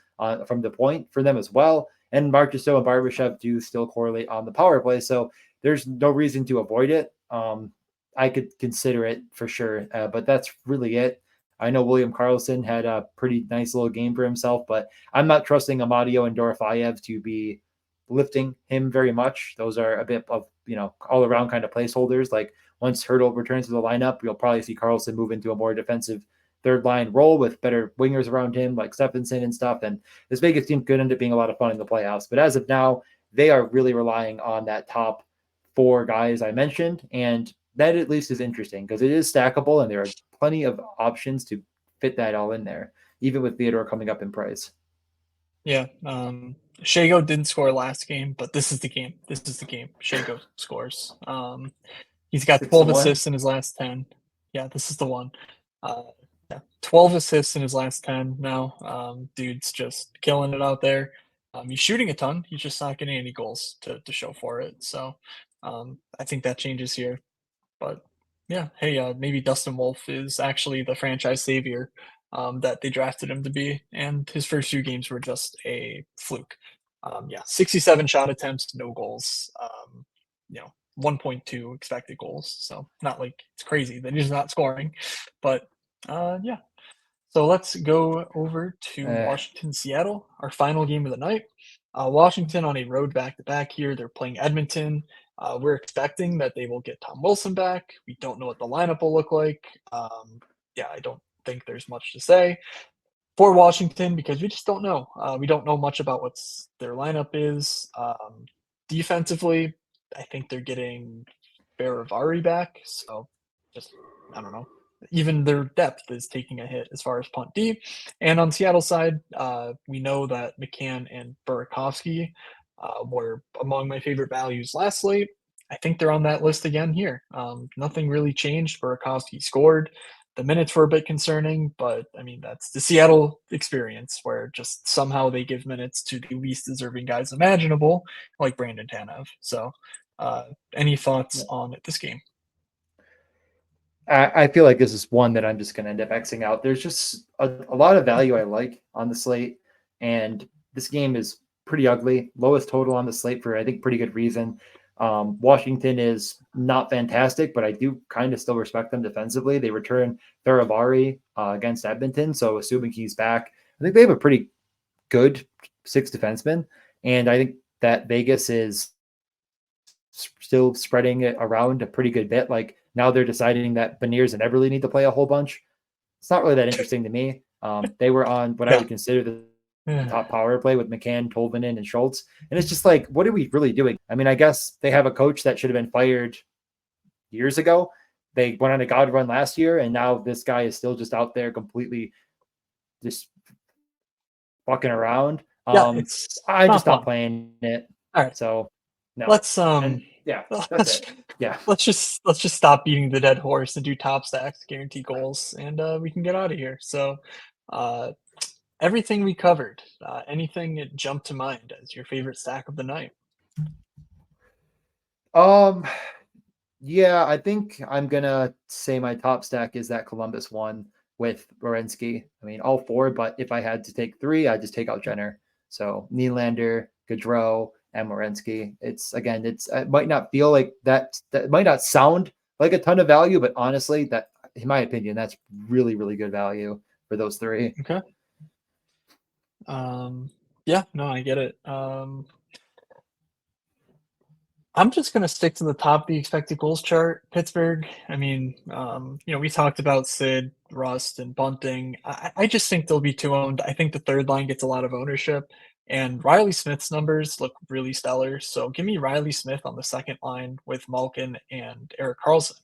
S2: from the point for them as well. And Marchessault and Barbashev do still correlate on the power play, so there's no reason to avoid it. I could consider it for sure, but that's really it. I know William Karlsson had a pretty nice little game for himself, but I'm not trusting Amadio and Dorofeyev to be lifting him very much. Those are a bit of, all around kind of placeholders. Like, once Hurdle returns to the lineup, you'll probably see Karlsson move into a more defensive third line role with better wingers around him, like Stephenson and stuff. And this Vegas team could end up being a lot of fun in the playoffs. But as of now, they are really relying on that top 4 guys I mentioned. And that at least is interesting because it is stackable and there are plenty of options to fit that all in there, even with Theodore coming up in price.
S1: Yeah, Shago didn't score last game, but this is the game. This is the game. Shago scores. He's got
S2: 6 to
S1: 12
S2: 1.
S1: assists in his last 10. Yeah, this is the one. Uh, yeah, 12 assists in his last 10 now. Dude's just killing it out there. He's shooting a ton. He's just not getting any goals to show for it. So I think that changes here. But yeah, hey, maybe Dustin Wolf is actually the franchise savior that they drafted him to be, and his first few games were just a fluke. Yeah, 67 shot attempts, no goals. 1.2 expected goals. So not like it's crazy that he's not scoring, but yeah. So let's go over to
S2: Eh,
S1: Washington, Seattle, our final game of the night. Washington on a road back to back here. They're playing Edmonton. We're expecting that they will get Tom Wilson back. We don't know what the lineup will look like. Yeah, I don't think there's much to say for Washington because we just don't know. We don't know much about what their lineup is. Defensively, I think they're getting Baravari back. So just, I don't know. Even their depth is taking a hit as far as punt D. And on Seattle side, we know that McCann and Burakovsky were among my favorite values last slate. I think they're on that list again here. Nothing really changed. Burakovsky scored. The minutes were a bit concerning, but I mean, that's the Seattle experience where just somehow they give minutes to the least deserving guys imaginable, like Brandon Tanev. So, any thoughts on this game?
S2: I feel like this is one that I'm just going to end up Xing out. There's just a lot of value I like on the slate, and this game is pretty ugly. Lowest total on the slate for, I think, pretty good reason. Washington is not fantastic, but I do kind of still respect them defensively. They return Theravari against Edmonton, so assuming he's back, I think they have a pretty good 6 defensemen, and I think that Vegas is still spreading it around a pretty good bit. Like, now they're deciding that Beniers and Everly need to play a whole bunch. It's not really that interesting to me. They were on what I
S1: Yeah,
S2: would consider the top power play with McCann, Tolvanen, and Schultz. And it's just like, what are we really doing? I mean, I guess they have a coach that should have been fired years ago. They went on a God run last year, and now this guy is still just out there completely just fucking around.
S1: Yeah, it's
S2: I
S1: not
S2: just stopped
S1: fun.
S2: playing it.
S1: All right,
S2: So no.
S1: let's
S2: And yeah, that's
S1: let's
S2: it. Yeah.
S1: let's just stop beating the dead horse and do top stacks, guarantee goals, and we can get out of here. So, uh, everything we covered, anything that jumped to mind as your favorite stack of the night?
S2: Um Yeah, I think I'm gonna say my top stack is that Columbus one with Werenski. I mean, all four, but if I had to take three, I'd just take out Jenner. So Nylander, Gaudreau, and Werenski. It's again, it might not feel like that. That might not sound like a ton of value, but honestly, that in my opinion, that's really, really good value for those three.
S1: Okay. Yeah, no, I get it. I'm just gonna stick to the top of the expected goals chart. Pittsburgh. I mean, we talked about Sid, Rust, and Bunting. I just think they'll be too owned. I think the third line gets a lot of ownership, and Riley Smith's numbers look really stellar. So give me Riley Smith on the second line with Malkin and Eric Carlson.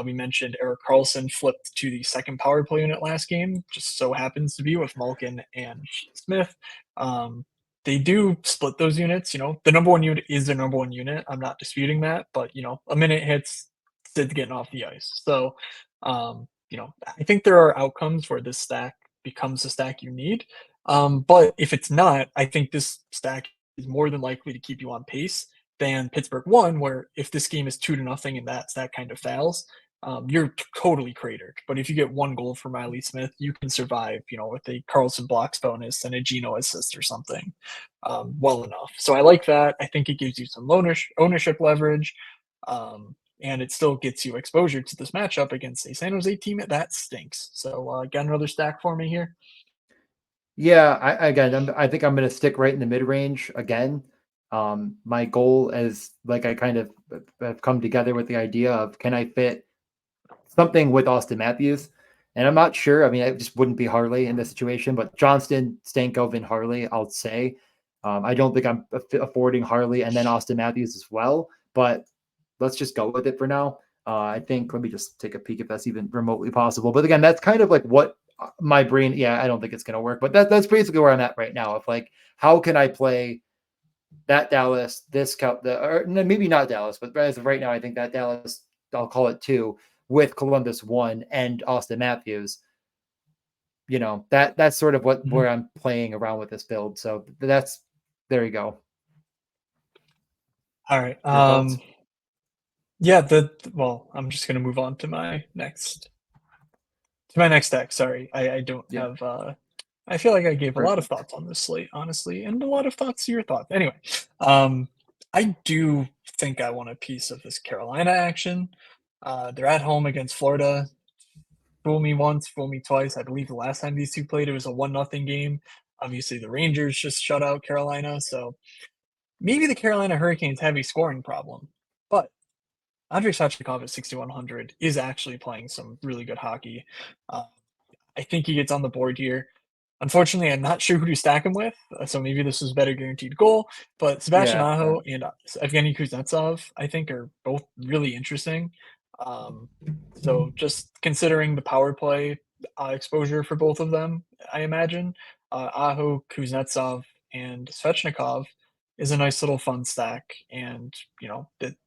S1: We mentioned Eric Carlson flipped to the second power play unit last game. Just so happens to be with Malkin and Smith. They do split those units. The number one unit is the number one unit. I'm not disputing that, but a minute hits, Sid's getting off the ice. So, I think there are outcomes where this stack becomes the stack you need. But if it's not, I think this stack is more than likely to keep you on pace than Pittsburgh one, where if this game is 2-0 and that stack kind of fails, you're totally cratered. But if you get one goal from Riley Smith, you can survive, with a Carlson blocks bonus and a Geno assist or something well enough. So I like that. I think it gives you some ownership leverage. And it still gets you exposure to this matchup against a San Jose team that stinks. So got another stack for me here.
S2: Yeah, I think I'm going to stick right in the mid range again. My goal is like I kind of have come together with the idea of can I fit something with Austin Matthews, and I'm not sure. I mean, it just wouldn't be Harley in this situation, but Johnston, Stankov, and Harley, I'll say. I don't think I'm affording Harley and then Austin Matthews as well, but let's just go with it for now. I think let me just take a peek if that's even remotely possible. But again, that's kind of like what my brain. Yeah, I don't think it's going to work, but that's basically where I'm at right now. Of like, how can I play that Dallas, or maybe not Dallas, but as of right now, I think that Dallas, I'll call it two, with Columbus one and Austin Matthews. That's sort of where I'm playing around with this build. So there you go.
S1: All right.
S2: Your thoughts?
S1: Yeah, I'm just gonna move on to my next deck. Sorry, I don't
S2: Yeah,
S1: have. I feel like I gave a lot of
S2: perfect.
S1: thoughts on this slate, honestly, and a lot of thoughts to your thoughts. Anyway, um, I do think I want a piece of this Carolina action. They're at home against Florida. Fool me once, fool me twice. I believe the last time these two played, it was a 1-0 game. Obviously, the Rangers just shut out Carolina, so maybe the Carolina Hurricanes have a scoring problem, but Andrei Svechnikov at 6,100 is actually playing some really good hockey. Uh, I think he gets on the board here. Unfortunately, I'm not sure who to stack him with, so maybe this was better guaranteed goal. But Sebastian
S2: Yeah,
S1: Aho and Evgeny Kuznetsov, I think, are both really interesting. Um, so just considering the power play exposure for both of them, I imagine Aho, Kuznetsov, and Svechnikov is a nice little fun stack. And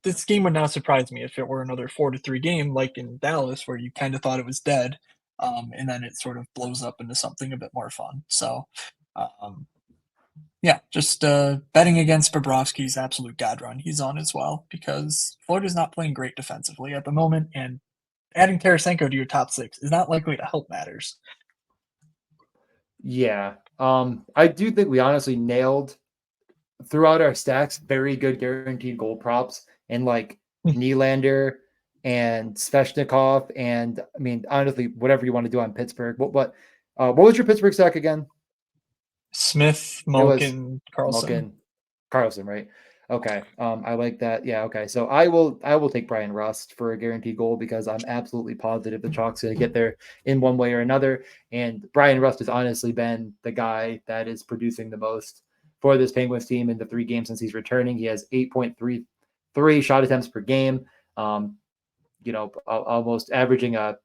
S1: this game would not surprise me if it were another 4-3 game like in Dallas, where you kind of thought it was dead, and then it sort of blows up into something a bit more fun. So, um, yeah, just betting against Bobrovsky's absolute god run he's on as well, because Florida's not playing great defensively at the moment, and adding Tarasenko to your top six is not likely to help matters.
S2: yeah. I do think we honestly nailed throughout our stacks very good guaranteed goal props and like Nylander and Sveshnikov, and I mean honestly whatever you want to do on Pittsburgh. What was your Pittsburgh stack again?
S1: Smith,
S2: It was
S1: Malkin, Carlson.
S2: Malkin, Carlson, right? Okay. I like that. Yeah. Okay. So I will take Brian Rust for a guaranteed goal because I'm absolutely positive the Chalk's going to get there in one way or another. And Brian Rust has honestly been the guy that is producing the most for this Penguins team in the 3 games since he's returning. He has 8.33 shot attempts per game. Almost averaging a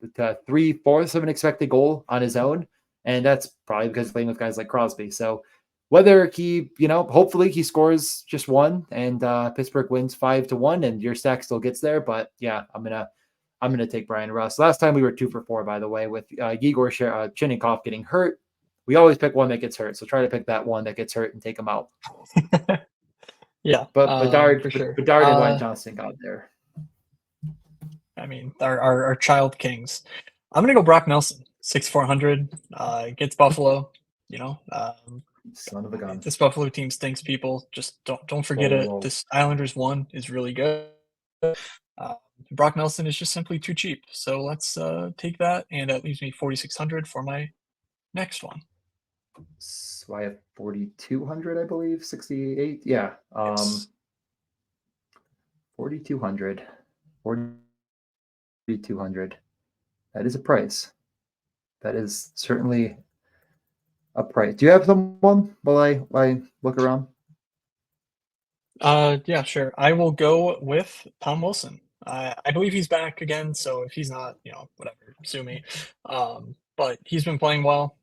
S2: 3/4 of an expected goal on his own, and that's probably because he's playing with guys like Crosby. So whether he, hopefully he scores just one and Pittsburgh wins 5-1 and your stack still gets there. But yeah, I'm gonna take Brian Russ. Last time we were 2 for 4, by the way, with Igor Chinnikov getting hurt. We always pick one that gets hurt, so try to pick that one that gets hurt and take him out.
S1: Yeah,
S2: But
S1: for sure.
S2: Bedard and Wyatt Johnston got there.
S1: I mean, our child kings. I'm gonna go Brock Nelson, 6,400. Gets Buffalo.
S2: Son of a gun.
S1: This Buffalo team stinks. People just don't forget
S2: Whoa,
S1: it.
S2: whoa.
S1: This Islanders one is really good. Brock Nelson is just simply too cheap. So let's take that, and that leaves me 4,600 for my next one.
S2: So I have 4,200, I believe, 68. Yeah.
S1: Yes.
S2: 4,200. 4,200. That is a price. That is certainly a price. Do you have someone while I look around?
S1: Yeah, sure. I will go with Tom Wilson. I believe he's back again, so if he's not, whatever, sue me. But he's been playing well.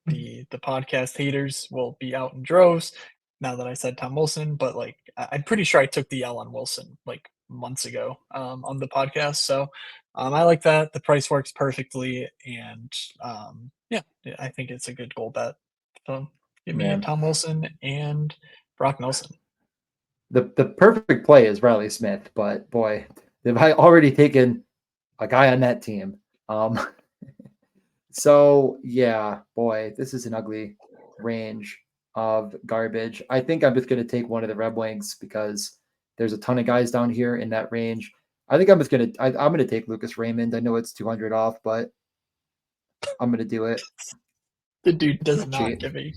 S1: The podcast haters will be out in droves now that I said Tom Wilson, but like I'm pretty sure I took the L on Wilson like months ago on the podcast. So I like that. The price works perfectly, and yeah, I think it's a good goal bet. So give me
S2: Man,
S1: Tom Wilson and Brock Nelson.
S2: the perfect play is Riley Smith, but boy, have I already taken a guy on that team. So yeah, boy, this is an ugly range of garbage. I think I'm just going to take one of the Red Wings because there's a ton of guys down here in that range. I think I'm just going to I'm going to take Lucas Raymond. I know it's 200 off, but I'm going to do it.
S1: The dude does not
S2: Cheat.
S1: give a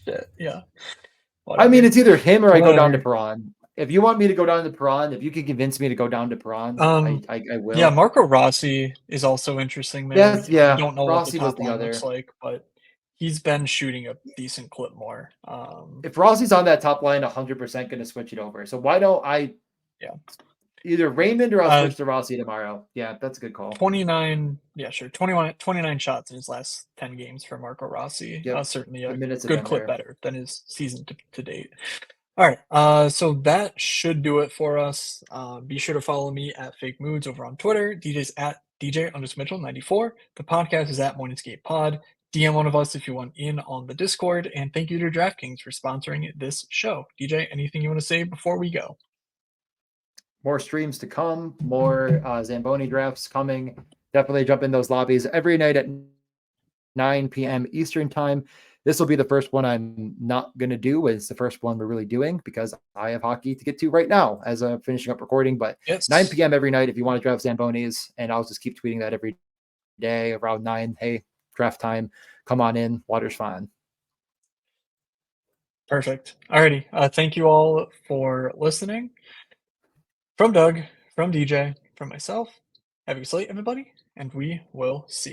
S1: shit. Yeah.
S2: I mean,
S1: Whatever.
S2: it's either him or I go down to
S1: Whatever.
S2: Perron. If you want me to go down to Perron, if you can convince me to go down to Perron, I
S1: Yeah,
S2: will.
S1: Marco Rossi is also interesting there.
S2: Yes,
S1: I
S2: yeah.
S1: don't know what the
S2: Rossi was
S1: top
S2: the
S1: line looks
S2: other.
S1: like, but he's been shooting a decent clip more.
S2: If Rossi's on that top line, 100% going to switch it over. So why don't I
S1: Yeah.
S2: either Raymond or I'll switch to Rossi tomorrow? Yeah, that's a good call.
S1: 29, yeah, sure. 29 shots in his last 10 games for Marco Rossi.
S2: Yep.
S1: Certainly
S2: The
S1: a
S2: minutes have
S1: good
S2: been
S1: clip
S2: there.
S1: better than his season to date. All right. So that should do it for us. Be sure to follow me at Fake Moods over on Twitter. DJ's at DJ_Mitchell94. The podcast is at Morningscape Pod. DM one of us if you want in on the Discord. And thank you to DraftKings for sponsoring this show. DJ, anything you want to say before we go?
S2: More streams to come, more Zamboni drafts coming. Definitely jump in those lobbies every night at 9 p.m. Eastern time. This will be the first one I'm not going to do. It's the first one we're really doing because I have hockey to get to right now as I'm finishing up recording. But
S1: Yes.
S2: 9 p.m. every night if you want to draft Zambonis, and I'll just keep tweeting that every day around 9. Hey, draft time. Come on in. Water's fine.
S1: Perfect. Alrighty. Thank you all for listening. From Doug, from DJ, from myself, happy Slate, everybody, and we will see.